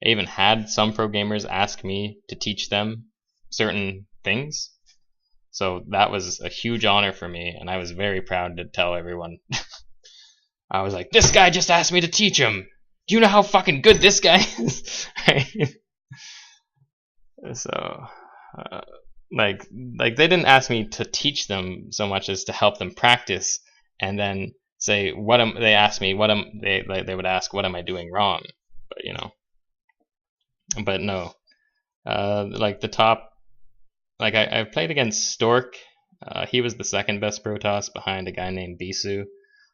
I even had some pro gamers ask me to teach them certain things. So that was a huge honor for me, and I was very proud to tell everyone. I was like, this guy just asked me to teach him. Do you know how fucking good this guy is? So, like they didn't ask me to teach them so much as to help them practice, and then say they asked me they would ask, what am I doing wrong? But you know. But no, like the top, like I played against Stork. He was the second best Protoss behind a guy named Bisu.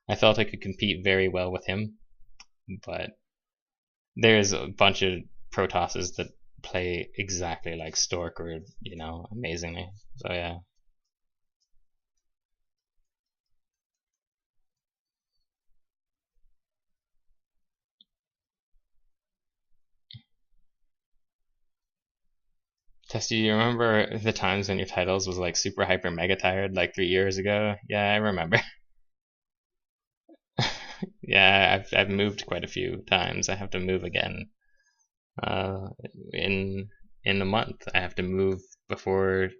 I felt I could compete very well with him, but there's a bunch of Protosses that play exactly like Stork, or you know, amazingly. So yeah. Testie, you remember the times when your titles was like super hyper mega tired like 3 years ago? Yeah, I remember. Yeah, I've moved quite a few times. I have to move again. In a month, I have to move before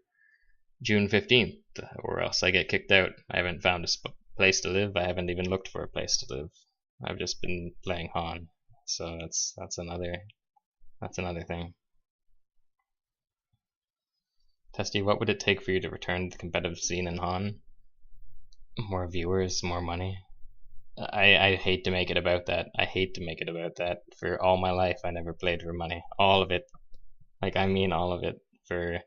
June 15th, or else I get kicked out. I haven't found a place to live. I haven't even looked for a place to live. I've just been playing Han, so that's another thing. Testy, what would it take for you to return to the competitive scene in Han? More viewers, more money. I hate to make it about that. I hate to make it about that. For all my life, I never played for money. All of it. Like, I mean all of it. For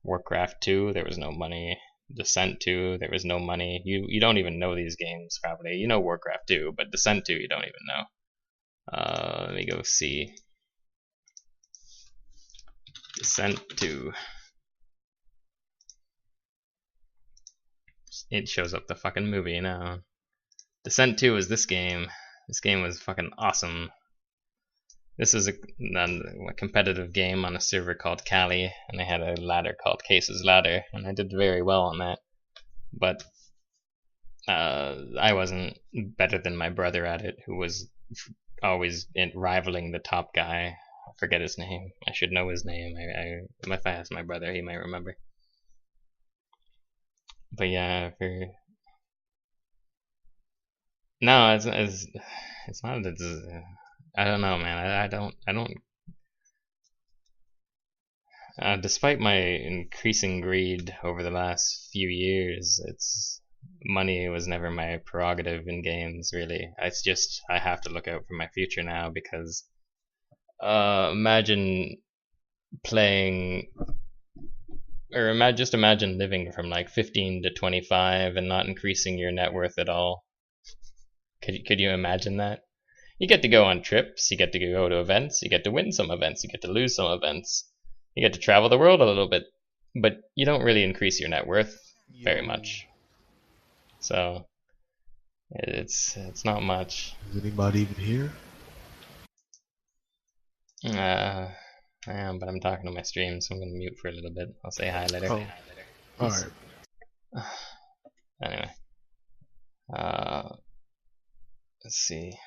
Warcraft 2, there was no money. Descent 2, there was no money. You don't even know these games probably. You know Warcraft 2, but Descent 2 you don't even know. Let me go see. Descent 2. It shows up the fucking movie now. Descent 2 is this game. This game was fucking awesome. This is a competitive game on a server called Kali, and I had a ladder called Case's Ladder, and I did very well on that. But I wasn't better than my brother at it, who was always rivaling the top guy. I forget his name. I should know his name. If I ask my brother, he might remember. But yeah, no, it's not. I don't know, man. I don't. Despite my increasing greed over the last few years, money was never my prerogative in games. Really, it's just I have to look out for my future now because imagine playing, or imagine living from like 15 to 25 and not increasing your net worth at all. Could you imagine that? You get to go on trips, you get to go to events, you get to win some events, you get to lose some events, you get to travel the world a little bit, but you don't really increase your net worth very much. So it's not much. Is anybody even here? I am, but I'm talking to my stream, so I'm gonna mute for a little bit. I'll say hi later. Oh, alright. Anyway, let's see.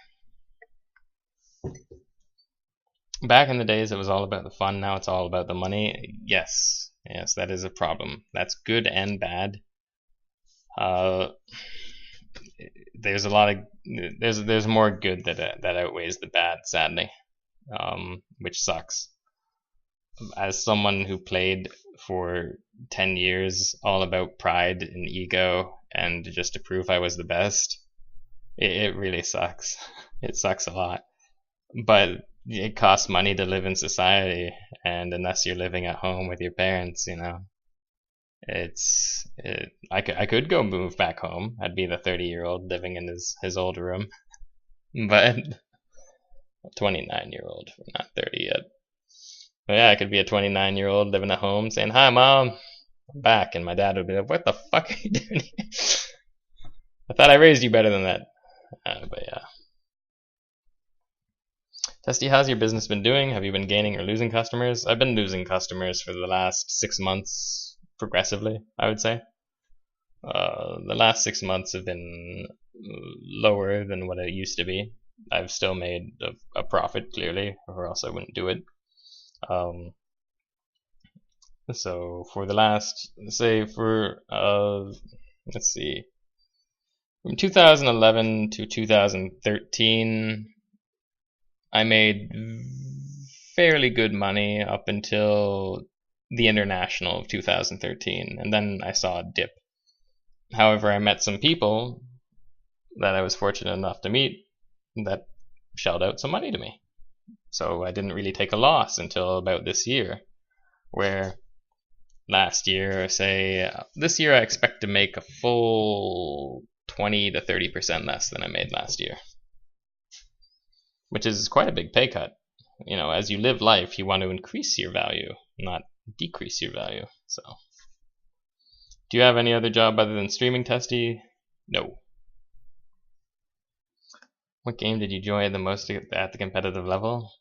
Back in the days, it was all about the fun. Now it's all about the money. Yes, that is a problem. That's good and bad. There's a lot of there's more good that outweighs the bad, sadly, which sucks. As someone who played for 10 years, all about pride and ego, and just to prove I was the best, it really sucks. It sucks a lot. But it costs money to live in society, and unless you're living at home with your parents, I could go move back home. I'd be the 30-year-old living in his old room, but 29-year-old, not 30 yet. But yeah, I could be a 29-year-old living at home saying, "Hi, Mom, I'm back," and my dad would be like, "What the fuck are you doing here? I thought I raised you better than that." But yeah. Testie, how's your business been doing? Have you been gaining or losing customers? I've been losing customers for the last 6 months, progressively, I would say. The last 6 months have been lower than what it used to be. I've still made a profit, clearly, or else I wouldn't do it. So for the last, let's see, from 2011 to 2013, I made fairly good money up until the International of 2013, and then I saw a dip. However, I met some people that I was fortunate enough to meet that shelled out some money to me. So I didn't really take a loss until about this year, where last year, this year I expect to make a full 20 to 30% less than I made last year. Which is quite a big pay cut. As you live life, you want to increase your value, not decrease your value. So, do you have any other job other than streaming, Testie? No. What game did you enjoy the most at the competitive level?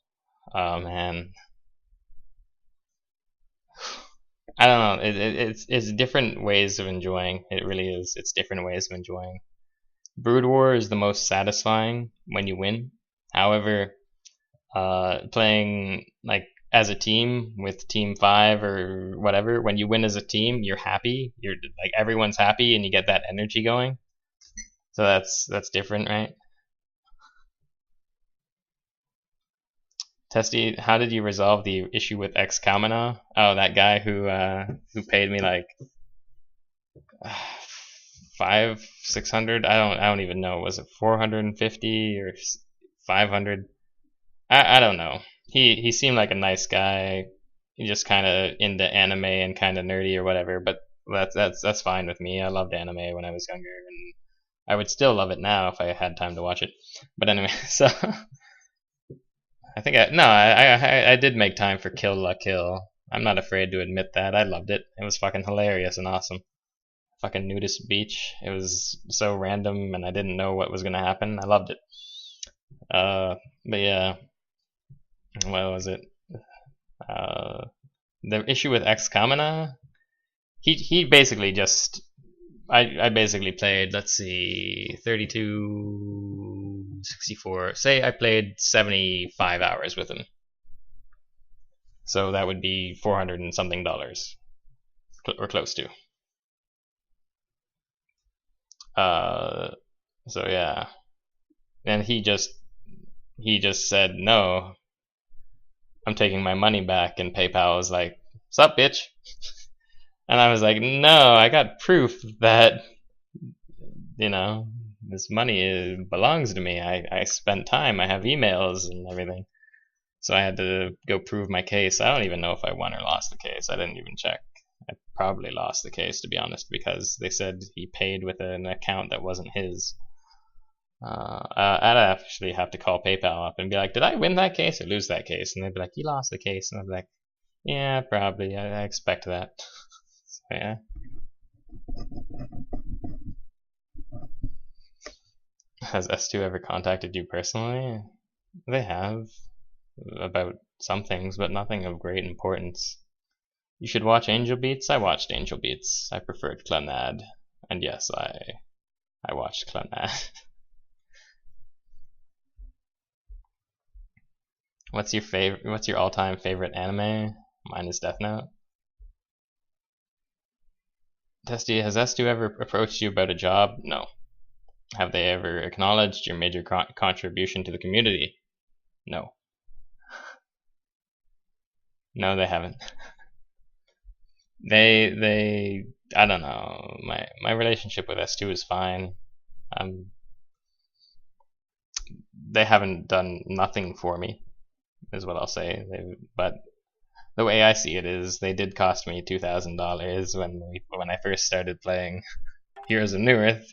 Oh man, I don't know. It's different ways of enjoying. It really is. It's different ways of enjoying. Brood War is the most satisfying when you win. However, playing like as a team with Team 5 or whatever, when you win as a team, you're happy. You're like everyone's happy, and you get that energy going. So that's different, right? Testie, how did you resolve the issue with ex Kamina? Oh, that guy who paid me like 500-600. I don't even know. Was it 450 or 500? I don't know. He seemed like a nice guy. He just kind of into anime and kind of nerdy or whatever. But that's fine with me. I loved anime when I was younger, and I would still love it now if I had time to watch it. But anyway, so I think I did make time for Kill La Kill. I'm not afraid to admit that. I loved it. It was fucking hilarious and awesome. Fucking nudist beach. It was so random, and I didn't know what was gonna happen. I loved it. But yeah, what was it? The issue with Ex Kamina, he basically just I basically played, let's see, 32, 64. Say I played 75 hours with him. So that would be 400 and something dollars, or close to. So yeah, and he just said no. I'm taking my money back, and PayPal was like, "Sup, bitch?" And I was like, "No, I got proof that this money belongs to me. I spent time. I have emails and everything." So I had to go prove my case. I don't even know if I won or lost the case. I didn't even check. I probably lost the case, to be honest, because they said he paid with an account that wasn't his. I'd actually have to call PayPal up and be like, "Did I win that case or lose that case?" And they'd be like, "You lost the case." And I'd be like, "Yeah, probably. I expect that." So yeah. Has S2 ever contacted you personally? They have, about some things, but nothing of great importance. You should watch Angel Beats. I watched Angel Beats. I preferred Clannad. And yes, I watched Clannad. What's your all-time favorite anime? Mine is Death Note. Testie, has S2 ever approached you about a job? No. Have they ever acknowledged your major contribution to the community? No. No, they haven't. They I don't know. My relationship with S2 is fine. They haven't done nothing for me, is what I'll say. But the way I see it is, they did cost me $2,000 when I first started playing Heroes of Newerth.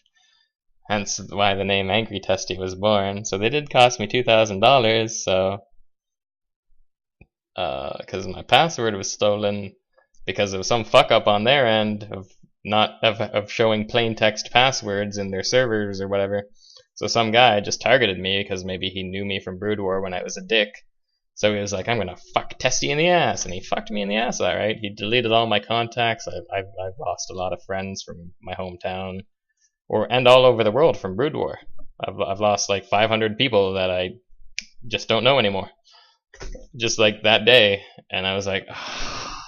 Hence why the name Angry Testie was born. So they did cost me $2,000. So because my password was stolen because of some fuck up on their end of showing plain text passwords in their servers or whatever. So some guy just targeted me because maybe he knew me from Brood War when I was a dick. So he was like, "I'm gonna fuck Testie in the ass," and he fucked me in the ass. All right, he deleted all my contacts. I've lost a lot of friends from my hometown, and all over the world from Brood War. I've lost like 500 people that I just don't know anymore. Just like that day, and I was like, oh,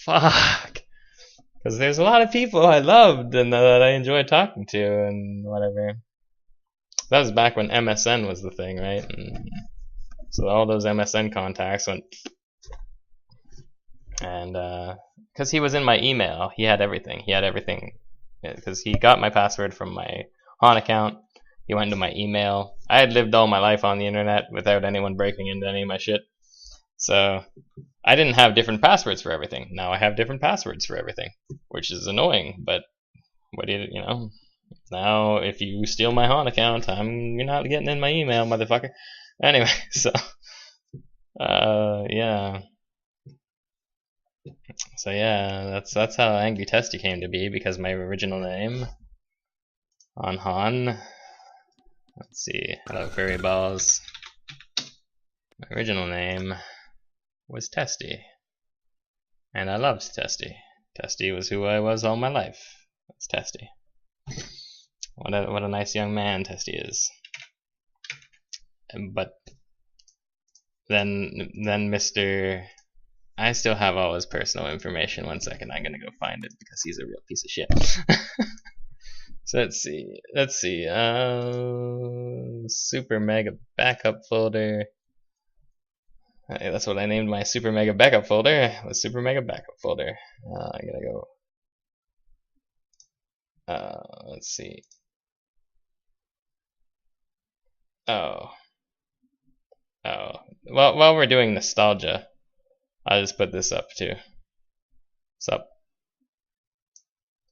fuck, because there's a lot of people I loved and that I enjoyed talking to and whatever. That was back when MSN was the thing, right? And so all those MSN contacts went, and because he was in my email, he had everything. Because he got my password from my HON account. He went into my email. I had lived all my life on the internet without anyone breaking into any of my shit. So I didn't have different passwords for everything. Now I have different passwords for everything, which is annoying. But what do you know? Now if you steal my HON account, you're not getting in my email, motherfucker. Anyway, so yeah. So yeah, that's how Angry Testie came to be, because my original name on HON. Let's see. Hello, fairy balls. My original name was Testie, and I loved Testie. Testie was who I was all my life. That's Testie. What a nice young man Testie is. But then Mr. I still have all his personal information. 1 second, I'm gonna go find it because he's a real piece of shit. So let's see. Super Mega Backup folder. That's what I named my Super Mega Backup folder. The Super Mega Backup folder. I gotta go. Let's see. Oh. Well, while we're doing nostalgia, I'll just put this up too. Sup?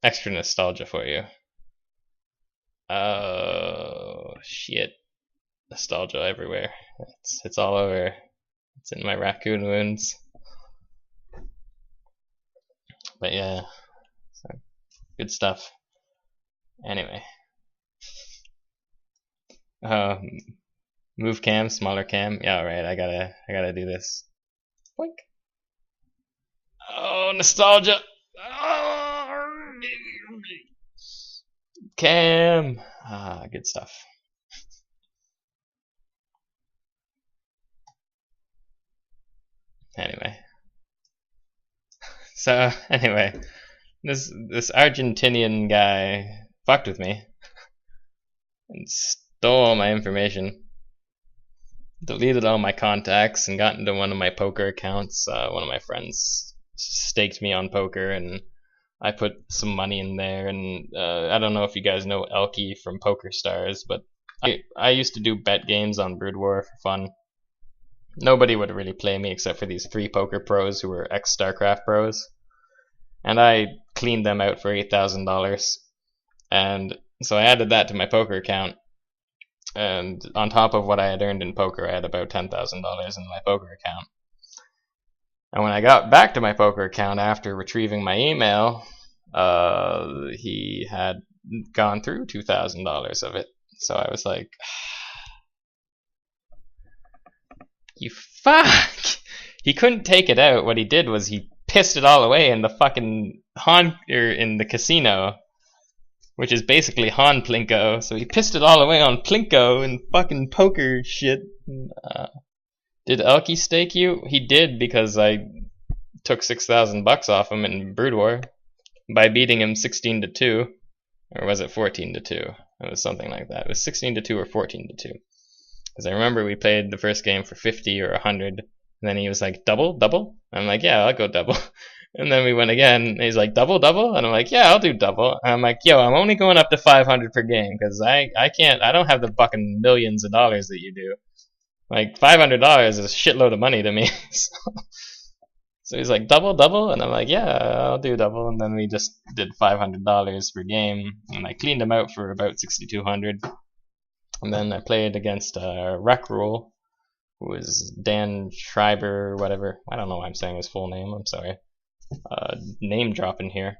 extra nostalgia for you. Oh shit. Nostalgia everywhere. It's all over. It's in my raccoon wounds. But yeah, so good stuff. Anyway, move cam, smaller cam. Yeah, all right. I gotta do this. Boink. Oh, nostalgia. Oh, cam. Ah, good stuff. Anyway. So anyway, this Argentinian guy fucked with me and stole all my information, deleted all my contacts, and got into one of my poker accounts. One of my friends staked me on poker, and I put some money in there. And I don't know if you guys know Elkie from Poker Stars, but I used to do bet games on Brood War for fun. Nobody would really play me except for these 3 poker pros who were ex-StarCraft pros. And I cleaned them out for $8,000. And so I added that to my poker account. And on top of what I had earned in poker, I had about $10,000 in my poker account. And when I got back to my poker account after retrieving my email, he had gone through $2,000 of it. So I was like, you fuck! He couldn't take it out. What he did was he pissed it all away in the fucking in the casino, which is basically Han Plinko. So he pissed it all away on Plinko and fucking poker shit. Did Elkie stake you? He did, because I took $6,000 off him in Brood War by beating him 16-2, or was it 14-2? It was something like that. It was 16-2 or 14-2. Because I remember we played the first game for 50 or 100, and then he was like, double? I'm like, yeah, I'll go double. And then we went again, and he's like, double? And I'm like, yeah, I'll do double. And I'm like, yo, I'm only going up to 500 per game, because I don't have the fucking millions of dollars that you do. Like, $500 is a shitload of money to me. So he's like, double? And I'm like, yeah, I'll do double. And then we just did $500 per game, and I cleaned him out for about 6,200. And then I played against Rec Rule, who was Dan Schreiber, whatever. I don't know why I'm saying his full name. I'm sorry. Name dropping here.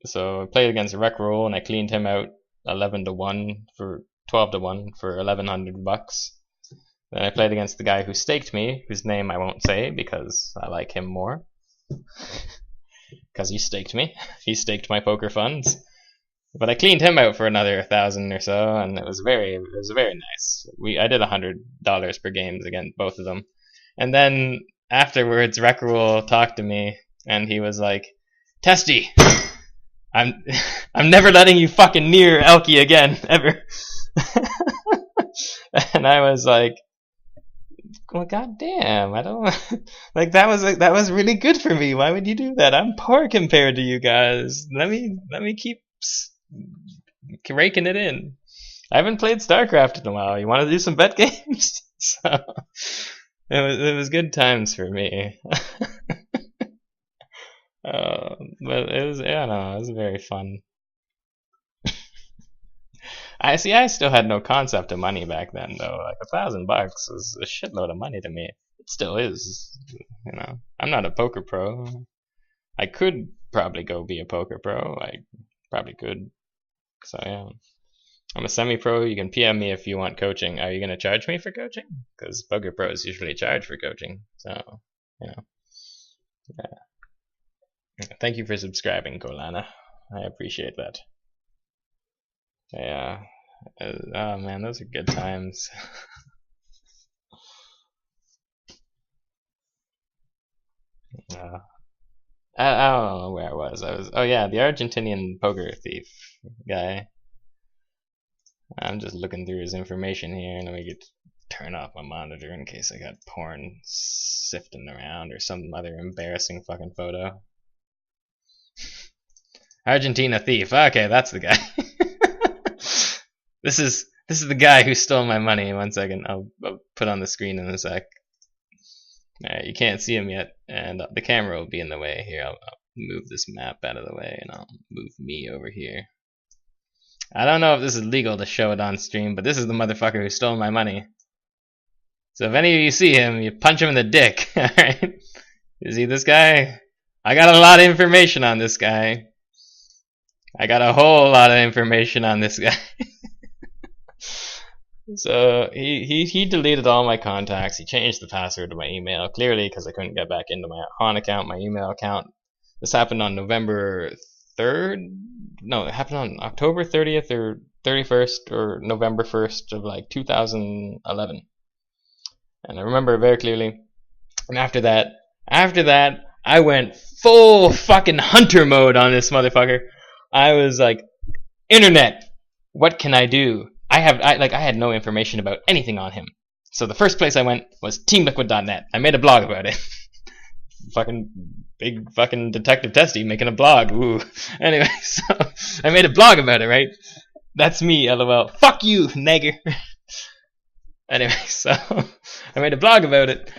So I played against Rec Rule, and I cleaned him out 11-1 for 12-1 for $1,100. Then I played against the guy who staked me, whose name I won't say because I like him more. Because he staked me. He staked my poker funds. But I cleaned him out for another 1,000 or so, and it was very nice. I did $100 per game against both of them. And then afterwards, Rec Rule talked to me, and he was like, Testie, I'm never letting you fucking near Elkie again, ever. And I was like, well, goddamn, I don't like that was really good for me. Why would you do that? I'm poor compared to you guys. Let me keep raking it in. I haven't played StarCraft in a while. You want to do some bet games? So it was good times for me. But it was, I don't know, it was very fun. I still had no concept of money back then, though. Like $1,000 was a shitload of money to me. It still is, you know. I'm not a poker pro. I could probably go be a poker pro. I probably could. So yeah, I'm a semi-pro. You can PM me if you want coaching. Are you gonna charge me for coaching? Because poker pros usually charge for coaching. So yeah. Thank you for subscribing, Kolana. I appreciate that. Yeah. Oh man, those are good times. I don't know where I was. Oh yeah, the Argentinian poker thief guy. I'm just looking through his information here, and let me turn off my monitor in case I got porn sifting around or some other embarrassing fucking photo. Argentina thief. Okay, that's the guy. This is the guy who stole my money. 1 second, I'll put on the screen in a sec. Alright, you can't see him yet, and the camera will be in the way here. I'll move this map out of the way, and I'll move me over here. I don't know if this is legal to show it on stream, but this is the motherfucker who stole my money. So if any of you see him, you punch him in the dick. Alright? You see this guy? I got a lot of information on this guy. I got a whole lot of information on this guy. So he deleted all my contacts. He changed the password to my email, clearly because I couldn't get back into my HON account, my email account. This happened on November 3rd. No, it happened on October 30th or 31st or November 1st of like 2011. And I remember it very clearly. And after that, I went full fucking hunter mode on this motherfucker. I was like, internet, what can I do? I had no information about anything on him. So the first place I went was teamliquid.net. I made a blog about it. Fucking big fucking detective Testie making a blog. Ooh. Anyway, so I made a blog about it, right? That's me, lol. Fuck you, nigger. Anyway, so I made a blog about it,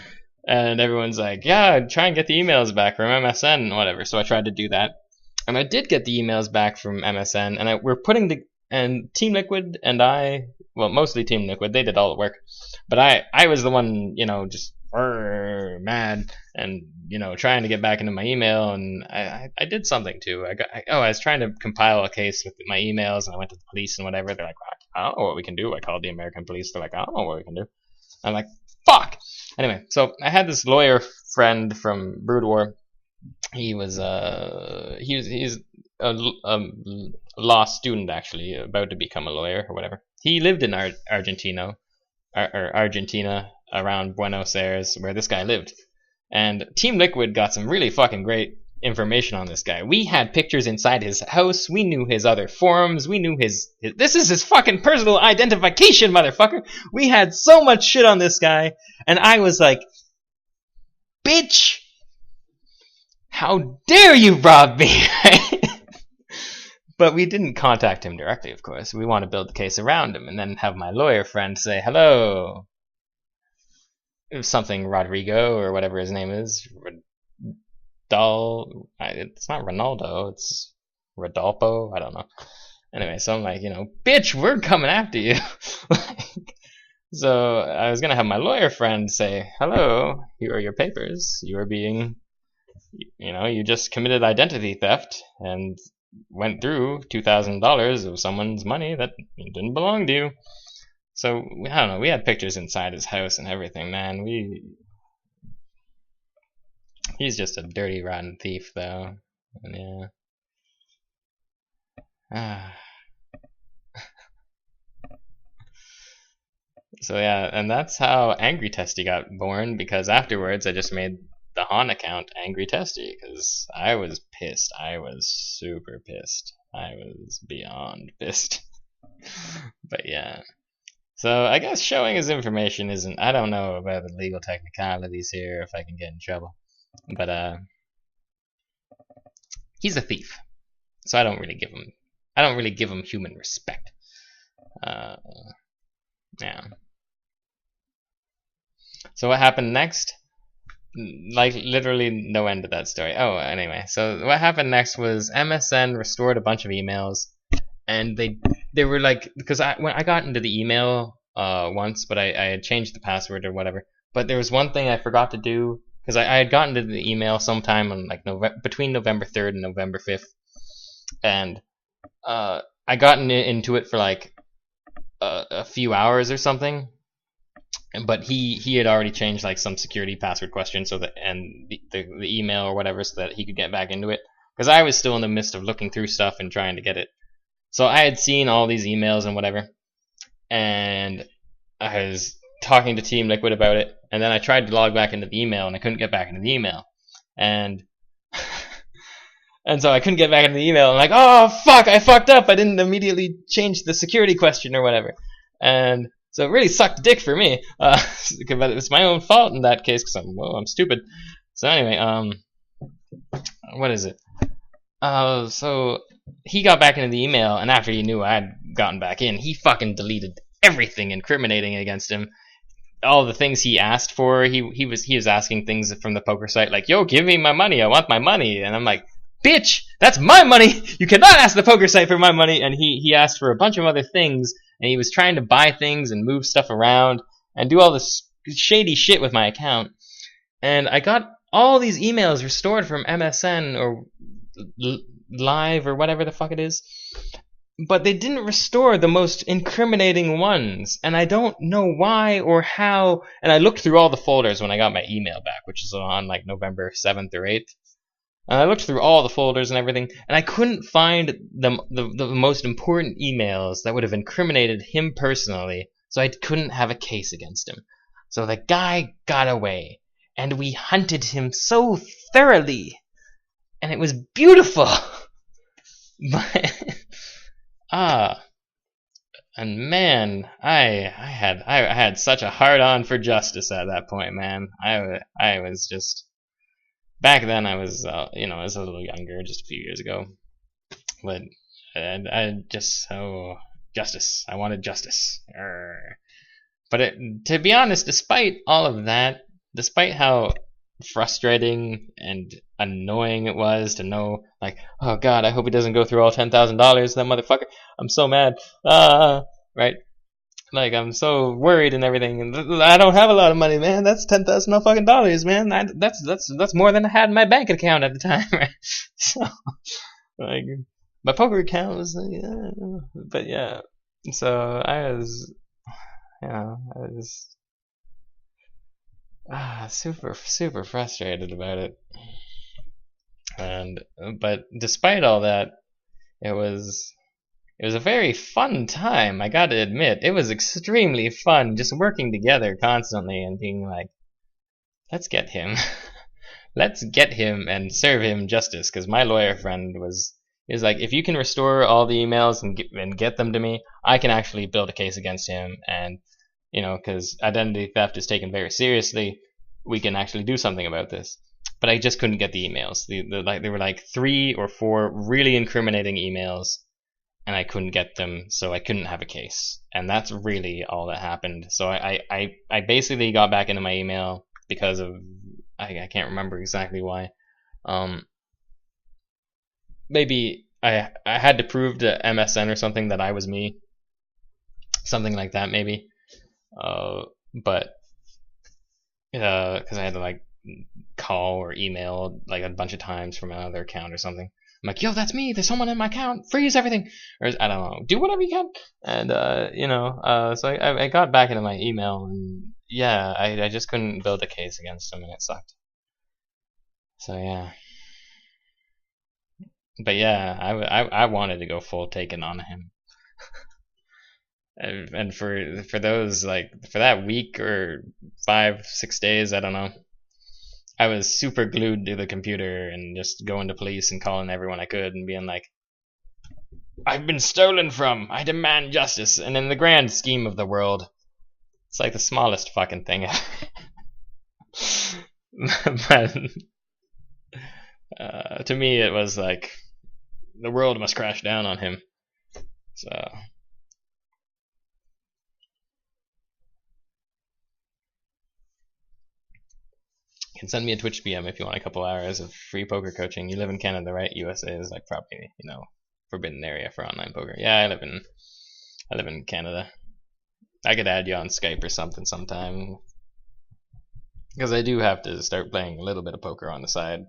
and everyone's like, yeah, try and get the emails back from MSN and whatever. So I tried to do that, and I did get the emails back from MSN, and we're putting the and Team Liquid and I, well, mostly Team Liquid, they did all the work, but I was the one, just mad and trying to get back into my email, and I did something too. I was trying to compile a case with my emails, and I went to the police and whatever. They're like, I don't know what we can do. I called the American police. They're like, I don't know what we can do. I'm like, fuck. Anyway, so I had this lawyer friend from Brood War. He's a law student, actually, about to become a lawyer or whatever. He lived in Argentina, around Buenos Aires, where this guy lived. And Team Liquid got some really fucking great information on this guy. We had pictures inside his house. We knew his other forums. We knew his this is his fucking personal identification, motherfucker. We had so much shit on this guy. And I was like, bitch, how dare you rob me? But we didn't contact him directly, of course. We want to build the case around him and then have my lawyer friend say, hello. It was something Rodrigo or whatever his name is. It's not Ronaldo, it's Rodolfo. I don't know. Anyway, so I'm like, bitch, we're coming after you. So I was going to have my lawyer friend say, hello, here are your papers. You are being, you just committed identity theft and went through $2,000 of someone's money that didn't belong to you. So, I don't know, we had pictures inside his house and everything, man. He's just a dirty, rotten thief, though. And yeah. So yeah, and that's how Angry Testie got born, because afterwards I just made the HON account Angry Testie, because I was pissed. I was super pissed. I was beyond pissed. But yeah. So I guess showing his information isn't, I don't know about the legal technicalities here, if I can get in trouble. But he's a thief. So I don't really give him human respect. Yeah. So what happened next? Like, literally no end to that story. Oh, anyway. So what happened next was MSN restored a bunch of emails, and they were like, because when I got into the email once, but I had changed the password or whatever. But there was one thing I forgot to do, because I had gotten into the email sometime on like between November 3rd and November 5th, and I got into it for like a few hours or something. But he had already changed like some security password question, so that and the email or whatever, so that he could get back into it. Because I was still in the midst of looking through stuff and trying to get it. So I had seen all these emails and whatever, and I was talking to Team Liquid about it, and then I tried to log back into the email, and I couldn't get back into the email, and so I couldn't get back into the email. I'm like, oh fuck, I fucked up. I didn't immediately change the security question or whatever, and so it really sucked dick for me. But it's my own fault in that case, because I'm stupid. So anyway, what is it? So he got back into the email, and after he knew I had gotten back in, he fucking deleted everything incriminating against him. All the things he asked for, he was asking things from the poker site, like, yo, give me my money, I want my money. And I'm like, bitch, that's my money. You cannot ask the poker site for my money. And he asked for a bunch of other things, and he was trying to buy things and move stuff around and do all this shady shit with my account. And I got all these emails restored from MSN or Live or whatever the fuck it is, but they didn't restore the most incriminating ones, and I don't know why or how. And I looked through all the folders when I got my email back, which is on like November 7th or 8th. And I looked through all the folders and everything, and I couldn't find the most important emails that would have incriminated him personally, so I couldn't have a case against him. So the guy got away, and we hunted him so thoroughly, and it was beautiful. But and man, I had such a hard on for justice at that point, man. I was just, back then I was I was a little younger, just a few years ago, but I just justice. I wanted justice. But to be honest, despite all of that, despite how frustrating and annoying it was to know, like, oh god, I hope he doesn't go through all $10,000, that motherfucker. I'm so mad. Right? Like, I'm so worried and everything, and I don't have a lot of money, man. That's $10,000 fucking dollars, man. That's more than I had in my bank account at the time, right? So, like, my poker account was, but yeah. So I was super frustrated about it. But despite all that, it was a very fun time, I gotta admit. It was extremely fun just working together constantly and being like, let's get him. Let's get him and serve him justice. Because my lawyer friend was like, if you can restore all the emails and get them to me, I can actually build a case against him. And, because identity theft is taken very seriously, we can actually do something about this. But I just couldn't get the emails. There were like 3 or 4 really incriminating emails, and I couldn't get them, so I couldn't have a case. And that's really all that happened. So I basically got back into my email because of, I can't remember exactly why. Maybe I had to prove to MSN or something that I was me. Something like that, maybe. But because I had to like call or email like a bunch of times from another account or something. I'm like, yo, that's me. There's someone in my account. Freeze everything, or I don't know. Do whatever you can. And so I got back into my email, and yeah, I just couldn't build a case against him, and it sucked. So yeah. But yeah, I wanted to go full Taken on him. And for those, like, for that week or 5-6 days, I don't know, I was super glued to the computer and just going to police and calling everyone I could and being like, I've been stolen from, I demand justice. And in the grand scheme of the world, it's like the smallest fucking thing ever. But to me it was like, the world must crash down on him. So you can send me a Twitch PM if you want a couple hours of free poker coaching. You live in Canada, right? USA is like probably, forbidden area for online poker. Yeah, I live in Canada. I could add you on Skype or something sometime, because I do have to start playing a little bit of poker on the side.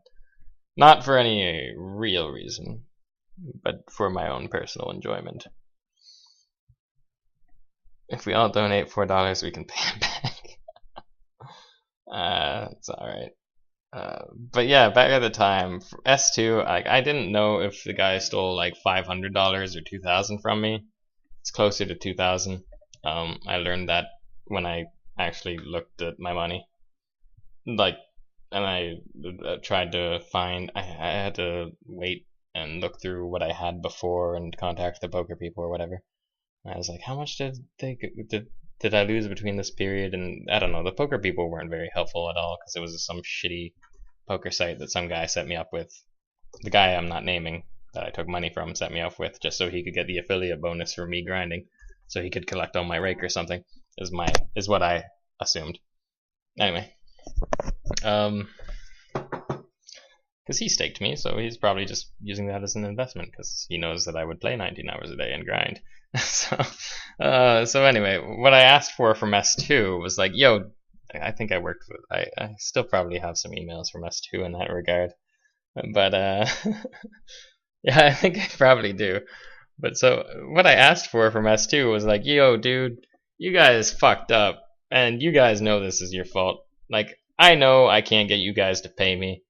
Not for any real reason, but for my own personal enjoyment. If we all donate $4, we can pay it back. It's alright. But yeah, back at the time, for S2, I didn't know if the guy stole like $500 or $2,000 from me. It's closer to $2,000. I learned that when I actually looked at my money. And I tried to find, I had to wait and look through what I had before and contact the poker people or whatever. And I was like, how much did I lose between this period? And I don't know, the poker people weren't very helpful at all, because it was some shitty poker site that some guy set me up with. The guy I'm not naming that I took money from set me up with just so he could get the affiliate bonus for me grinding, so he could collect all my rake or something, is what I assumed. Anyway, Because he staked me, so he's probably just using that as an investment because he knows that I would play 19 hours a day and grind. So anyway, what I asked for from S2 was like, yo, I think I worked with, I still probably have some emails from S2 in that regard. But, yeah, I think I probably do. But so what I asked for from S2 was like, yo, dude, you guys fucked up, and you guys know this is your fault. Like, I know I can't get you guys to pay me,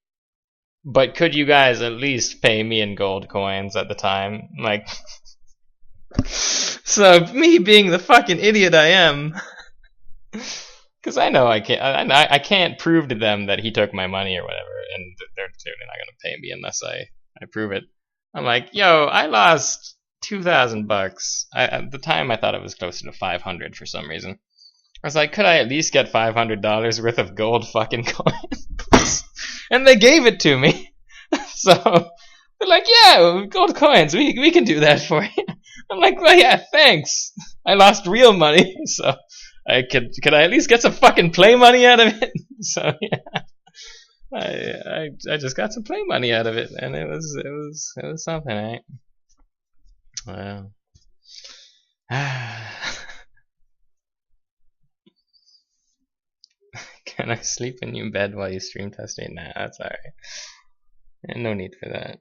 but could you guys at least pay me in gold coins at the time? Like, so me being the fucking idiot I am, because I know I can't prove to them that he took my money or whatever, and they're clearly not gonna pay me unless I prove it. I'm like, yo, I lost $2,000. At the time, I thought it was closer to 500 for some reason. I was like, could I at least get $500 worth of gold fucking coins? And they gave it to me. So they're like, yeah, gold coins, we can do that for you. I'm like, well, yeah, thanks. I lost real money, so could I at least get some fucking play money out of it? So yeah, I just got some play money out of it, and it was something, right? Well, can I sleep in your bed while you stream testing? Nah, that's alright. And no need for that.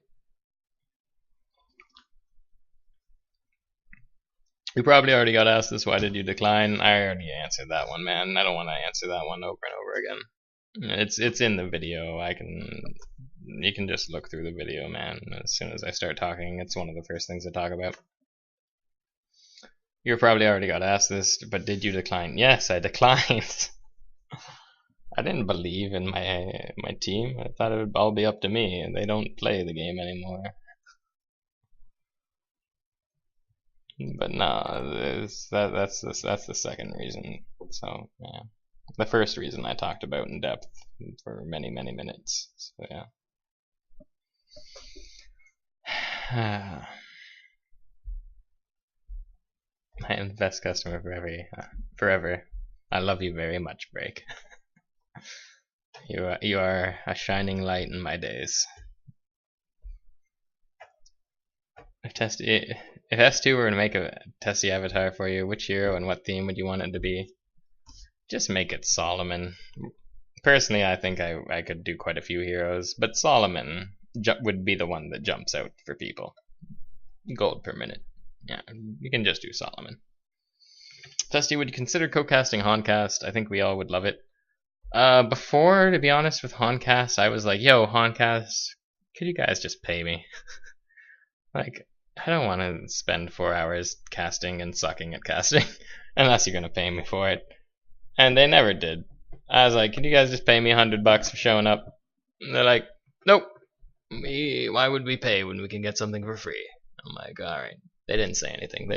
You probably already got asked this, why did you decline? I already answered that one, man. I don't want to answer that one over and over again. It's in the video. You can just look through the video, man. As soon as I start talking, it's one of the first things I talk about. You probably already got asked this, but did you decline? Yes, I declined. I didn't believe in my team. I thought it would all be up to me, and they don't play the game anymore. But no, that's the second reason. So yeah, the first reason I talked about in depth for many minutes. So yeah. I am the best customer forever. I love you very much, Break. You are a shining light in my days. If S2 were to make a Testie avatar for you, which hero and what theme would you want it to be? Just make it Solomon. Personally, I think I could do quite a few heroes, but Solomon would be the one that jumps out for people. Gold per minute. Yeah, you can just do Solomon. Testie, would you consider co-casting Honcast? I think we all would love it. Before, to be honest, with Honcast, I was like, yo, Honcast, could you guys just pay me? Like, I don't want to spend 4 hours casting and sucking at casting, unless you're going to pay me for it. And they never did. I was like, can you guys just pay me $100 for showing up? And they're like, nope. Why would we pay when we can get something for free? I'm like, alright. They didn't say anything. I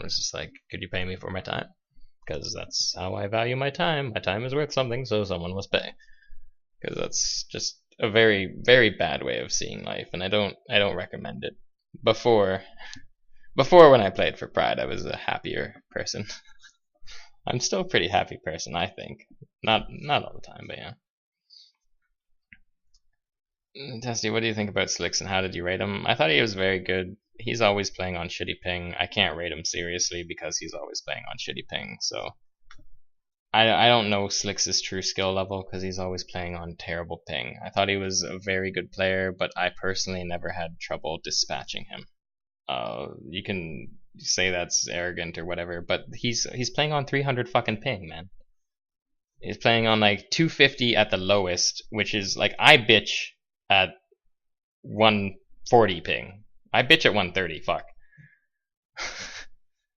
was just like, could you pay me for my time? Because that's how I value my time. My time is worth something, so someone must pay. Because that's just a very, very bad way of seeing life, and I don't recommend it. Before when I played for Pride, I was a happier person. I'm still a pretty happy person, I think. Not all the time, but yeah. Testie, what do you think about Slicks and how did you rate him? I thought he was very good. He's always playing on shitty ping. I can't rate him seriously because he's always playing on shitty ping, so I don't know Slicks' true skill level because he's always playing on terrible ping. I thought he was a very good player, but I personally never had trouble dispatching him. You can say that's arrogant or whatever, but he's playing on 300 fucking ping, man. He's playing on like 250 at the lowest, which is like I bitch at 140 ping. I bitch at 130, fuck.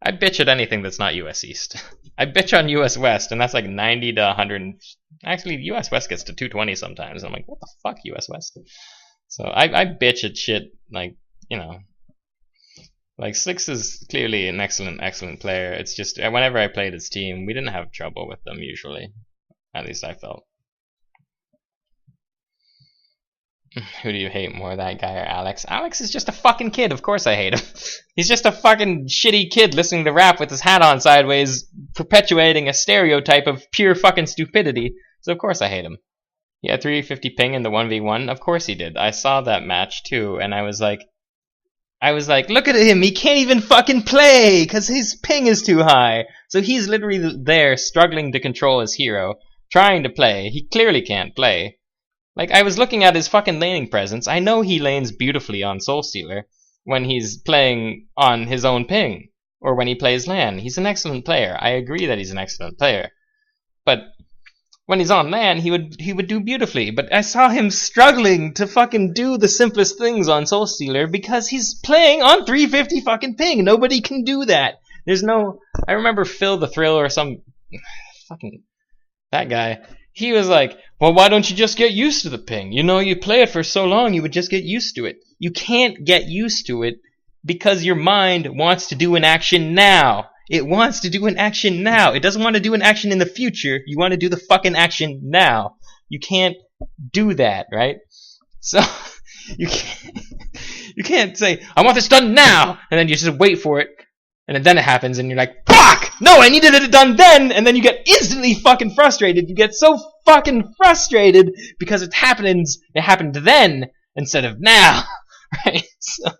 I bitch at anything that's not US East. I bitch on US West, and that's like 90 to 100. Actually, US West gets to 220 sometimes. I'm like, what the fuck, US West? So I bitch at shit, like, you know. Like, Slicks is clearly an excellent player. It's just, whenever I played his team, we didn't have trouble with them, usually. At least I felt. Who do you hate more, that guy or Alex? Alex is just a fucking kid, of course I hate him. He's just a fucking shitty kid listening to rap with his hat on sideways, perpetuating a stereotype of pure fucking stupidity. So of course I hate him. He had 350 ping in the 1v1. Of course he did. I saw that match too, and I was like, look at him. He can't even fucking play because his ping is too high. So he's literally there struggling to control his hero, trying to play. He clearly can't play. Like, I was looking at his fucking laning presence. I know he lanes beautifully on Soulstealer when he's playing on his own ping, or when he plays LAN. He's an excellent player. I agree that he's an excellent player. But when he's on LAN, he would do beautifully. But I saw him struggling to fucking do the simplest things on Soulstealer because he's playing on 350 fucking ping. Nobody can do that. There's no... I remember Phil the Thrill or some... fucking... that guy... He was like, well, why don't you just get used to the ping? You know, you play it for so long, you would just get used to it. You can't get used to it because your mind wants to do an action now. It wants to do an action now. It doesn't want to do an action in the future. You want to do the fucking action now. You can't do that, right? So, you can't say, I want this done now! And then you just wait for it. And then it happens, and you're like, fuck! No, I needed it done then! And then you get instantly fucking frustrated. You get so fucking frustrated because it happened then instead of now. Right? So,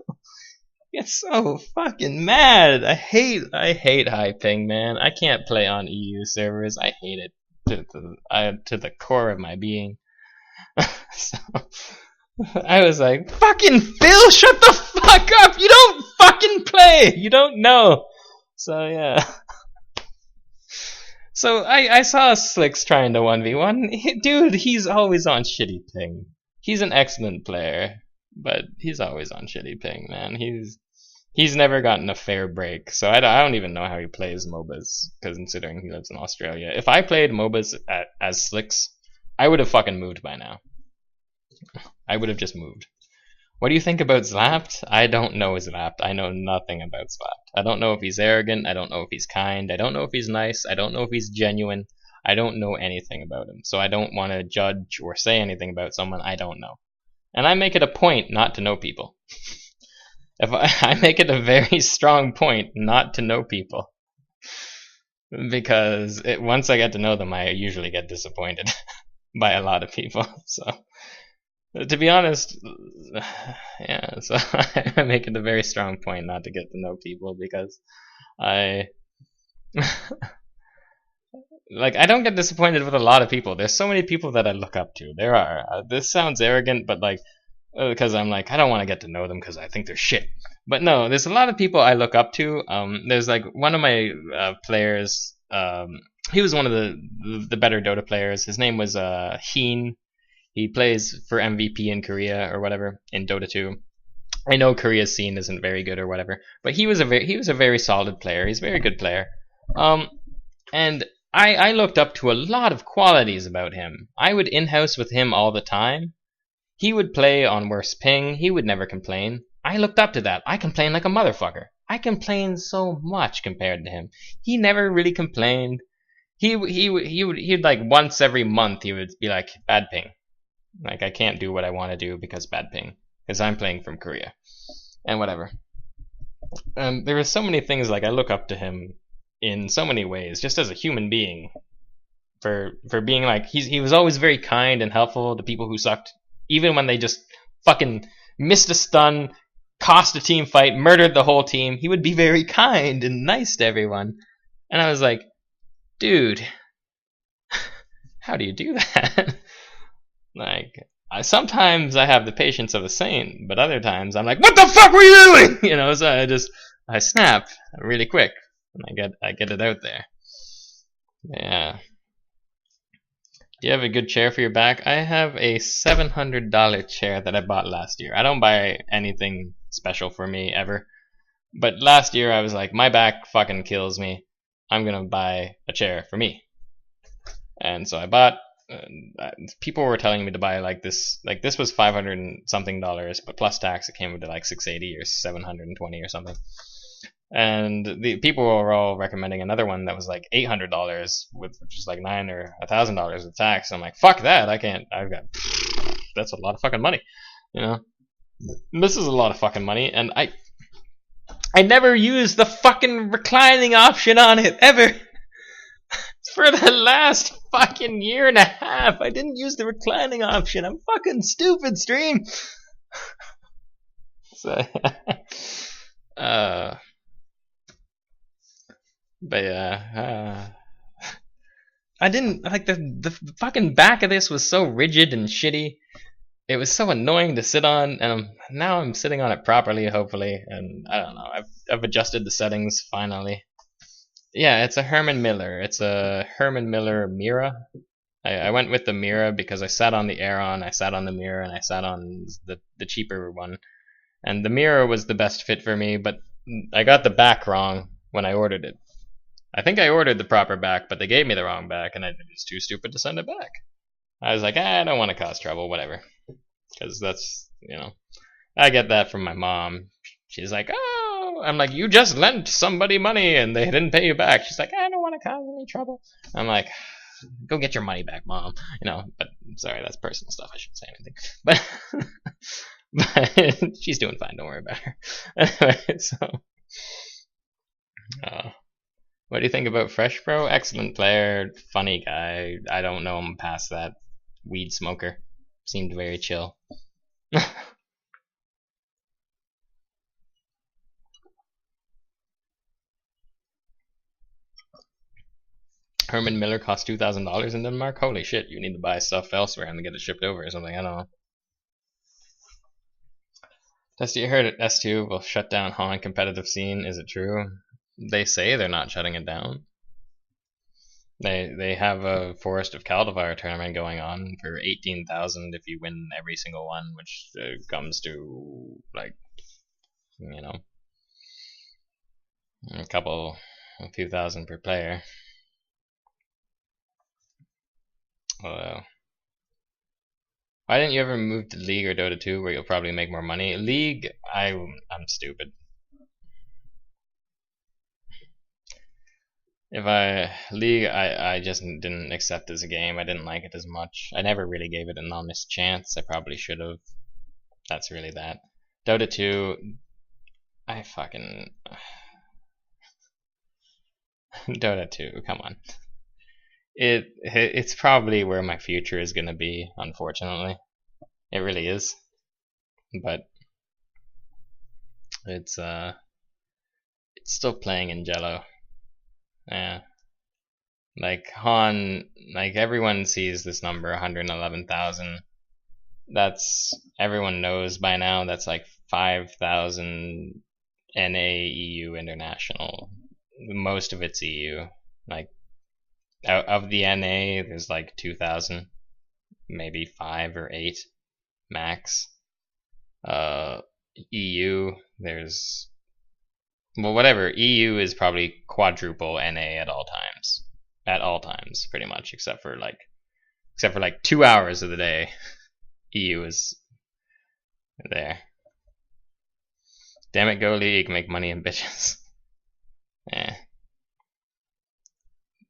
you get so fucking mad. I hate high ping, man. I can't play on EU servers. I hate it to the core of my being. So, I was like, fucking Phil, shut the fuck up! You don't fucking play! You don't know! So, yeah. So, I saw Slicks trying to 1v1. Dude, he's always on shitty ping. He's an excellent player, but he's always on shitty ping, man. He's never gotten a fair break, so I don't even know how he plays MOBAs, considering he lives in Australia. If I played MOBAs as Slicks, I would have fucking moved by now. I would have just moved. What do you think about Zlapt? I don't know Zlapt. I know nothing about Zlapt. I don't know if he's arrogant. I don't know if he's kind. I don't know if he's nice. I don't know if he's genuine. I don't know anything about him. So I don't want to judge or say anything about someone I don't know. And I make it a point not to know people. I make it a very strong point not to know people. Because once I get to know them, I usually get disappointed by a lot of people. So... to be honest, yeah, so I make it a very strong point not to get to know people because I don't get disappointed with a lot of people. There's so many people that I look up to. There are. This sounds arrogant, but because I'm like, I don't want to get to know them because I think they're shit. But no, there's a lot of people I look up to. There's one of my players, he was one of the better Dota players. His name was Heen. He plays for MVP in Korea or whatever in Dota 2. I know Korea's scene isn't very good or whatever, but he was a very solid player. He's a very good player. And I looked up to a lot of qualities about him. I would in-house with him all the time. He would play on worse ping. He would never complain. I looked up to that. I complain like a motherfucker. I complain so much compared to him. He never really complained. He'd like once every month he would be like, bad ping. Like, I can't do what I want to do because bad ping. Because I'm playing from Korea. And whatever. There were so many things, I look up to him in so many ways, just as a human being. For being he was always very kind and helpful to people who sucked. Even when they just fucking missed a stun, cost a team fight, murdered the whole team, he would be very kind and nice to everyone. And I was like, dude, how do you do that? Sometimes I have the patience of a saint, but other times I'm like, what the fuck were you doing? So I snap really quick, and I get it out there. Yeah. Do you have a good chair for your back? I have a $700 chair that I bought last year. I don't buy anything special for me ever, but last year I was like, my back fucking kills me. I'm gonna buy a chair for me, and so I bought. People were telling me to buy this was $500 and something, but plus tax it came to $680 or $720 or something. And the people were all recommending another one that was $800 which is $9,000 or $1,000 with tax. I'm like, fuck that! That's a lot of fucking money, This is a lot of fucking money, and I never used the fucking reclining option on it ever. For the last fucking year and a half. I didn't use the reclining option. I'm fucking stupid, stream. So, but yeah, I didn't like the fucking back of this was so rigid and shitty. It was so annoying to sit on, and now I'm sitting on it properly, hopefully. And I don't know. I've adjusted the settings finally. Yeah, it's a Herman Miller. It's a Herman Miller Mira. I went with the Mira because I sat on the Aeron, I sat on the Mira, and I sat on the cheaper one. And the Mira was the best fit for me, but I got the back wrong when I ordered it. I think I ordered the proper back, but they gave me the wrong back, and I was too stupid to send it back. I was like, I don't want to cause trouble, whatever. Because that's, I get that from my mom. She's like, oh, I'm like, you just lent somebody money and they didn't pay you back. She's like, I don't want to cause any trouble. I'm like, go get your money back, mom. But sorry, that's personal stuff. I shouldn't say anything. But she's doing fine. Don't worry about her. Anyway, so, what do you think about Fresh Bro? Excellent player, funny guy. I don't know him past that. Weed smoker. Seemed very chill. Herman Miller cost $2,000 in Denmark? Holy shit, you need to buy stuff elsewhere and get it shipped over or something. I don't know. Testie, you heard it. S2 will shut down Han competitive scene. Is it true? They say they're not shutting it down. They have a Forest of Kaldevire tournament going on for 18,000 if you win every single one, which comes to like, a few thousand per player. Although, why didn't you ever move to League or Dota 2 where you'll probably make more money? League, I'm stupid. League, I just didn't accept as a game. I didn't like it as much. I never really gave it an honest chance. I probably should have. That's really that. Dota 2, I fucking Dota 2. Come on. It's probably where my future is gonna be. Unfortunately, it really is. But it's still playing in Jello. Yeah. Like Han, like everyone sees this number 111,000. That's, everyone knows by now that's like 5,000 NA EU international. Most of it's EU. Like out of the NA there's like 2,000, maybe 5 or 8 max. EU there's, well, whatever. EU is probably quadruple NA at all times. At all times, pretty much, except for like 2 hours of the day. EU is there. Damn it, go League, make money and bitches. Yeah.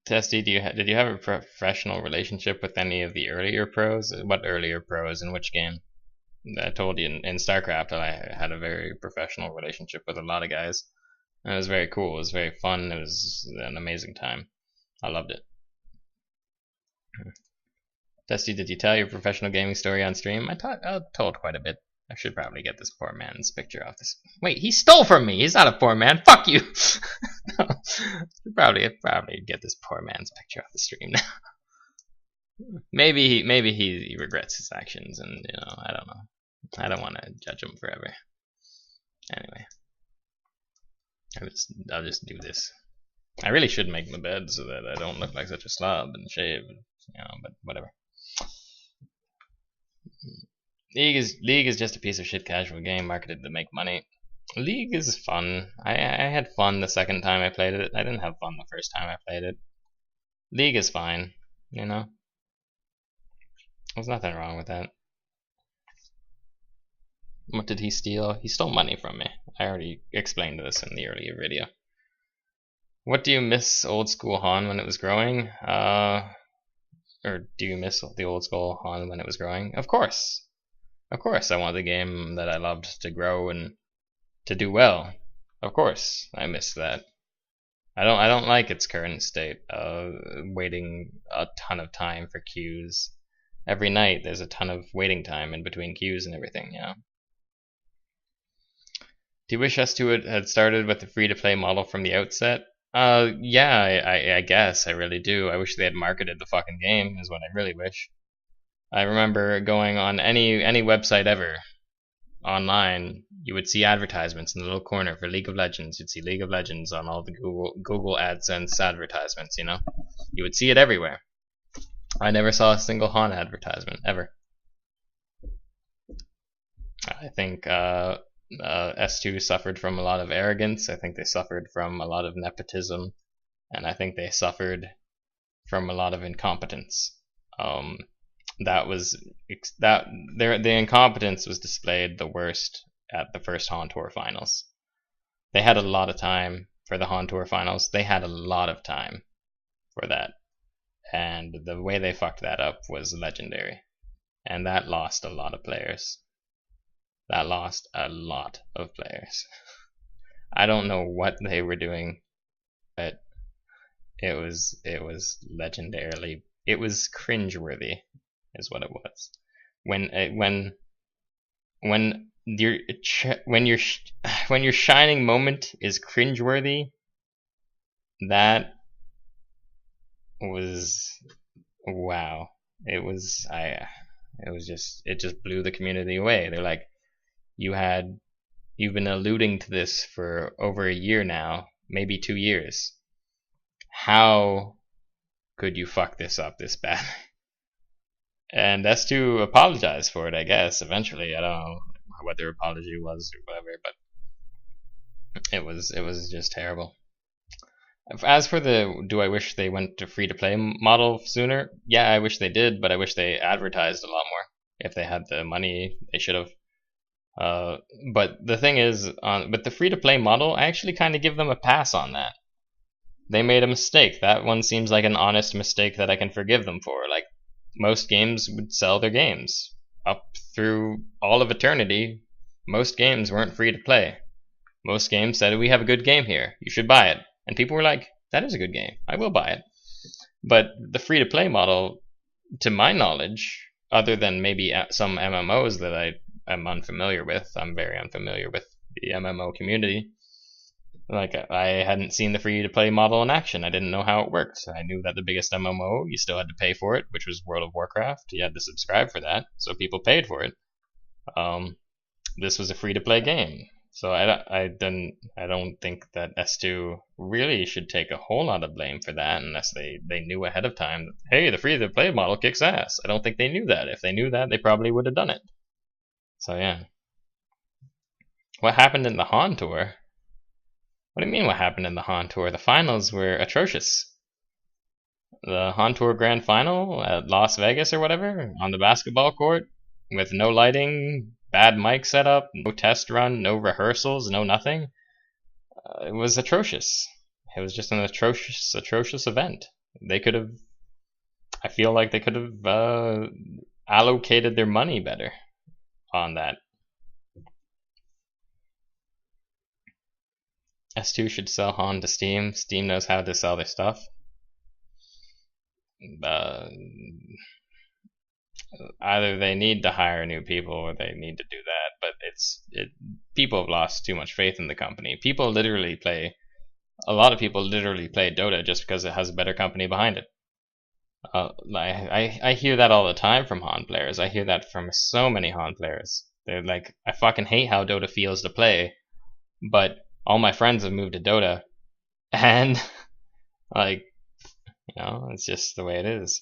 Testie, did you have a professional relationship with any of the earlier pros? What earlier pros in which game? I told you in StarCraft that I had a very professional relationship with a lot of guys. And it was very cool. It was very fun. It was an amazing time. I loved it. Testie, did you tell your professional gaming story on stream? I told quite a bit. I should probably get this poor man's picture off this. Wait, he stole from me. He's not a poor man. Fuck you. No, probably get this poor man's picture off the stream now. Maybe he regrets his actions, and I don't know. I don't want to judge him forever. Anyway, I'll just do this. I really should make my bed so that I don't look like such a slob and shave, but whatever. League is just a piece of shit casual game marketed to make money. League is fun. I had fun the second time I played it. I didn't have fun the first time I played it. League is fine, There's nothing wrong with that. What did he steal? He stole money from me. I already explained this in the earlier video. What do you miss old school Han when it was growing? Or do you miss the old school Han when it was growing? Of course. Of course I want the game that I loved to grow and to do well. Of course I miss that. I don't like its current state of waiting a ton of time for queues. Every night there's a ton of waiting time in between queues and everything, you know. Do you wish S2 had started with the free-to-play model from the outset? Yeah, I guess I really do. I wish they had marketed the fucking game, is what I really wish. I remember going on any website ever online, you would see advertisements in the little corner for League of Legends. You'd see League of Legends on all the Google AdSense advertisements, you know? You would see it everywhere. I never saw a single Han advertisement, ever. I think S2 suffered from a lot of arrogance. I think they suffered from a lot of nepotism. And I think they suffered from a lot of incompetence. The incompetence was displayed the worst at the first Han Tour finals. They had a lot of time for the Han Tour finals. They had a lot of time for that. And the way they fucked that up was legendary. And that lost a lot of players. That lost a lot of players. I don't know what they were doing, but it was legendarily, it was cringeworthy, is what it was. When your shining moment is cringeworthy, that was, wow. It just blew the community away. They're like, you've been alluding to this for over a year now, maybe 2 years. How could you fuck this up this bad? And S2 apologized for it, I guess, eventually. I don't know what their apology was or whatever, but it was just terrible. As for do I wish they went to free-to-play model sooner? Yeah, I wish they did, but I wish they advertised a lot more. If they had the money, they should have. But the thing is, with the free-to-play model, I actually kind of give them a pass on that. They made a mistake. That one seems like an honest mistake that I can forgive them for. Like, most games would sell their games. Up through all of eternity, most games weren't free to play. Most games said, we have a good game here, you should buy it. And people were like, that is a good game, I will buy it. But the free to play model, to my knowledge, other than maybe some MMOs that I am unfamiliar with, I'm very unfamiliar with the MMO community. Like, I hadn't seen the free-to-play model in action. I didn't know how it worked. I knew that the biggest MMO, you still had to pay for it, which was World of Warcraft. You had to subscribe for that, so people paid for it. This was a free-to-play game, so I don't think that S2 really should take a whole lot of blame for that, unless they knew ahead of time that, hey, the free-to-play model kicks ass. I don't think they knew that. If they knew that, they probably would have done it. So yeah. What happened in the Han Tour? What do you mean what happened in the Han Tour? The finals were atrocious. The Han Tour Grand Final at Las Vegas or whatever, on the basketball court, with no lighting, bad mic setup, no test run, no rehearsals, no nothing. It was atrocious. It was just an atrocious event. They could have, I feel like they could have allocated their money better on that. S2 should sell Han to Steam. Steam knows how to sell their stuff. Either they need to hire new people or they need to do that, but people have lost too much faith in the company. A lot of people literally play Dota just because it has a better company behind it. I hear that all the time from Han players. I hear that from so many Han players. They're like, I fucking hate how Dota feels to play, but all my friends have moved to Dota, and like, you know, it's just the way it is.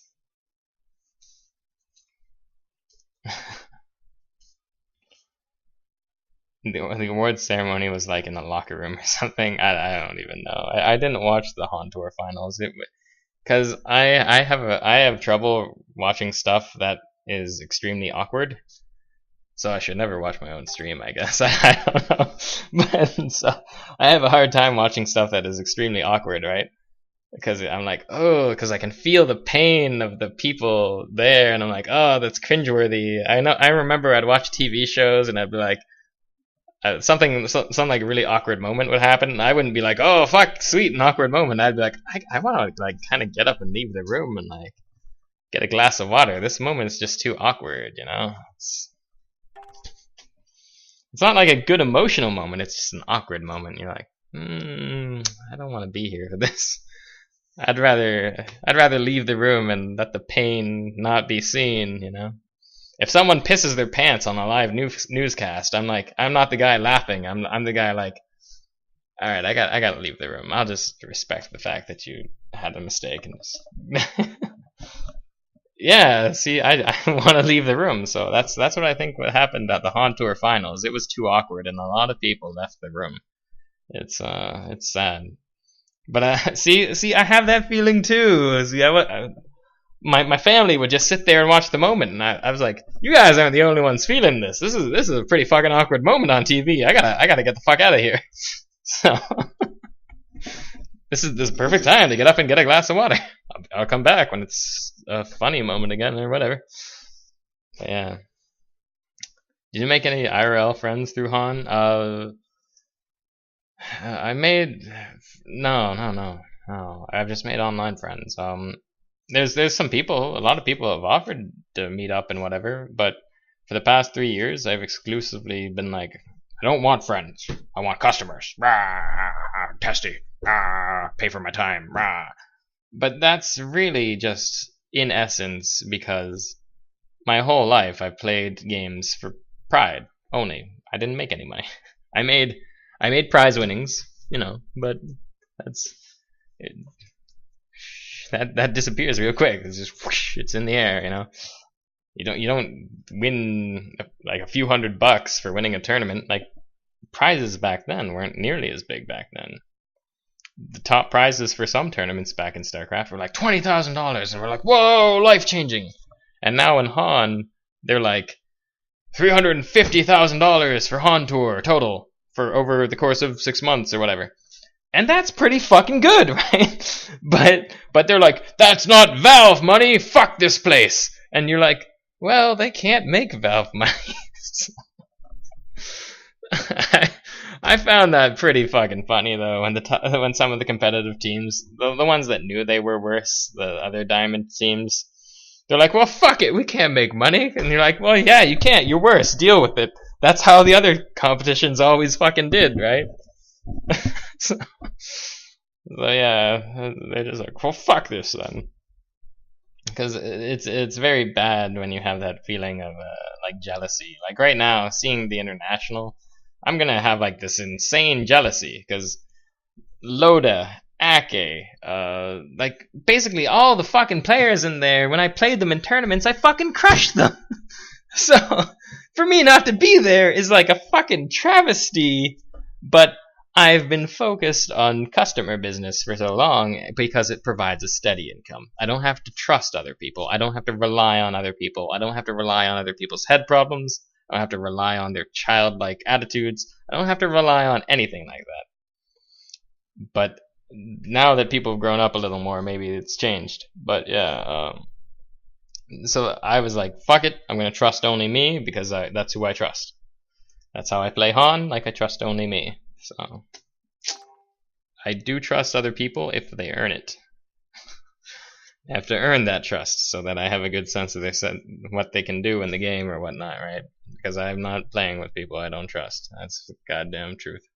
The awards ceremony was like in the locker room or something. I don't even know. I didn't watch the Han Tour finals because I have trouble watching stuff that is extremely awkward. So I should never watch my own stream, I guess. I don't know. But so I have a hard time watching stuff that is extremely awkward, right? Because I'm like, oh, because I can feel the pain of the people there, and I'm like, oh, that's cringeworthy. I remember I'd watch TV shows and I'd be like, some like really awkward moment would happen, and I wouldn't be like, oh fuck, sweet, an awkward moment. I'd be like, I want to like kind of get up and leave the room and like get a glass of water. This moment is just too awkward, you know. It's not like a good emotional moment. It's just an awkward moment. You're like, I don't want to be here for this. I'd rather leave the room and let the pain not be seen, you know. If someone pisses their pants on a live newscast, I'm like, I'm not the guy laughing. I'm the guy like, all right, I got to leave the room. I'll just respect the fact that you had a mistake and just yeah. See, I want to leave the room, so that's what I think what happened at the Han Tour finals. It was too awkward, and a lot of people left the room. It's sad. But see, I have that feeling too. See, my family would just sit there and watch the moment, and I was like, you guys aren't the only ones feeling this. This is a pretty fucking awkward moment on TV. I gotta get the fuck out of here. So this is the perfect time to get up and get a glass of water. I'll come back when it's a funny moment again or whatever. But yeah. Did you make any IRL friends through Han? I made no. I've just made online friends. There's some people. A lot of people have offered to meet up and whatever, but for the past 3 years, I've exclusively been like, I don't want friends. I want customers. Rah, Testie. Pay for my time. Rah. But that's really just in essence because my whole life I've played games for pride only. I didn't make any money. I made prize winnings, you know, but that disappears real quick. It's just whoosh, it's in the air, you know. You don't win like a few $100 for winning a tournament. Like prizes back then weren't nearly as big back then. The top prizes for some tournaments back in StarCraft were like $20,000, and we're like, whoa, life changing. And now in Han, they're like $350,000 for Han Tour total for over the course of 6 months or whatever. And that's pretty fucking good, right? But they're like, that's not Valve money, fuck this place. And you're like, well, they can't make Valve money. I found that pretty fucking funny though when some of the competitive teams, the ones that knew they were worse, the other Diamond teams, they're like, well, fuck it, we can't make money. And you're like, well, yeah, you can't, you're worse, deal with it. That's how the other competitions always fucking did, right? so yeah, they're just like, well, fuck this then. Because it's very bad when you have that feeling of like jealousy. Like right now, seeing the international, I'm gonna have like this insane jealousy because Loda, Ake, like basically all the fucking players in there. When I played them in tournaments, I fucking crushed them. So for me not to be there is like a fucking travesty. But I've been focused on customer business for so long because it provides a steady income. I don't have to trust other people. I don't have to rely on other people. I don't have to rely on other people's head problems. I don't have to rely on their childlike attitudes. I don't have to rely on anything like that. But now that people have grown up a little more, maybe it's changed. But yeah, so I was like, fuck it, I'm going to trust only me because that's who I trust. That's how I play Han, like I trust only me. So I do trust other people if they earn it. I have to earn that trust so that I have a good sense of what they can do in the game or whatnot, right? Because I'm not playing with people I don't trust. That's the goddamn truth.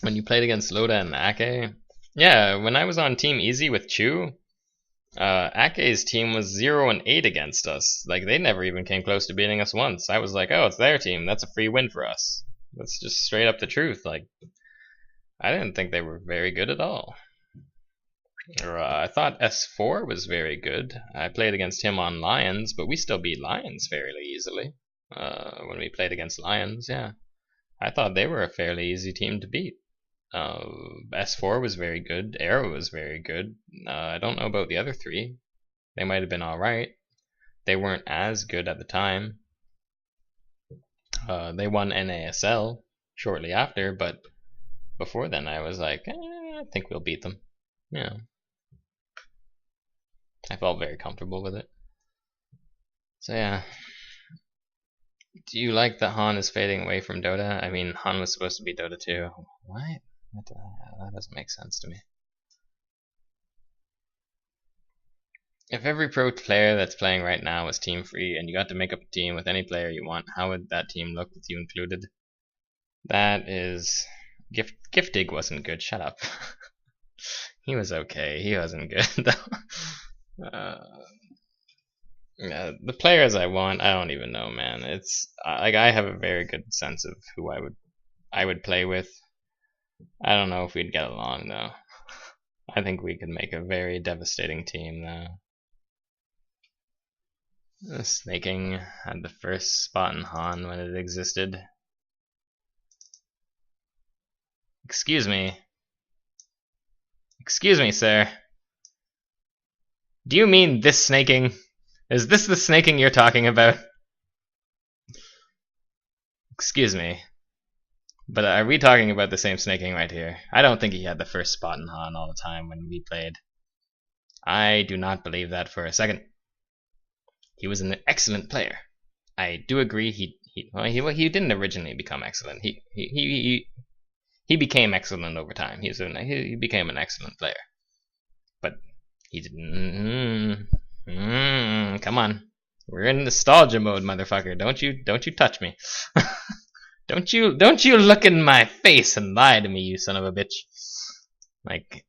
When you played against Loda and Ake, yeah, when I was on Team Easy with Chu, Ake's team was 0-8 against us. Like, they never even came close to beating us once. I was like, oh, it's their team. That's a free win for us. That's just straight up the truth. Like, I didn't think they were very good at all. Or, I thought S4 was very good. I played against him on Lions, but we still beat Lions fairly easily. When we played against Lions, yeah. I thought they were a fairly easy team to beat. S4 was very good. Arrow was very good. I don't know about the other three. They might have been alright. They weren't as good at the time. They won NASL shortly after, but before then I was like, I think we'll beat them. Yeah. I felt very comfortable with it. So yeah. Do you like that Han is fading away from Dota? I mean, Han was supposed to be Dota 2. What? That doesn't make sense to me. If every pro player that's playing right now was team free and you got to make up a team with any player you want, how would that team look with you included? That is... Giftig wasn't good, shut up. He was okay, he wasn't good though. The players I want, I don't even know, man. It's like I have a very good sense of who I would play with. I don't know if we'd get along though. I think we could make a very devastating team though. Snaking had the first spot in Han when it existed. Excuse me. Excuse me, sir. Do you mean this snaking? Is this the snaking you're talking about? Excuse me. But are we talking about the same snaking right here? I don't think he had the first spot in Han all the time when we played. I do not believe that for a second. He was an excellent player. I do agree. He didn't originally become excellent. He became excellent over time. He became an excellent player. But he didn't. Come on, we're in nostalgia mode, motherfucker. Don't you touch me. Don't you look in my face and lie to me, you son of a bitch. Like.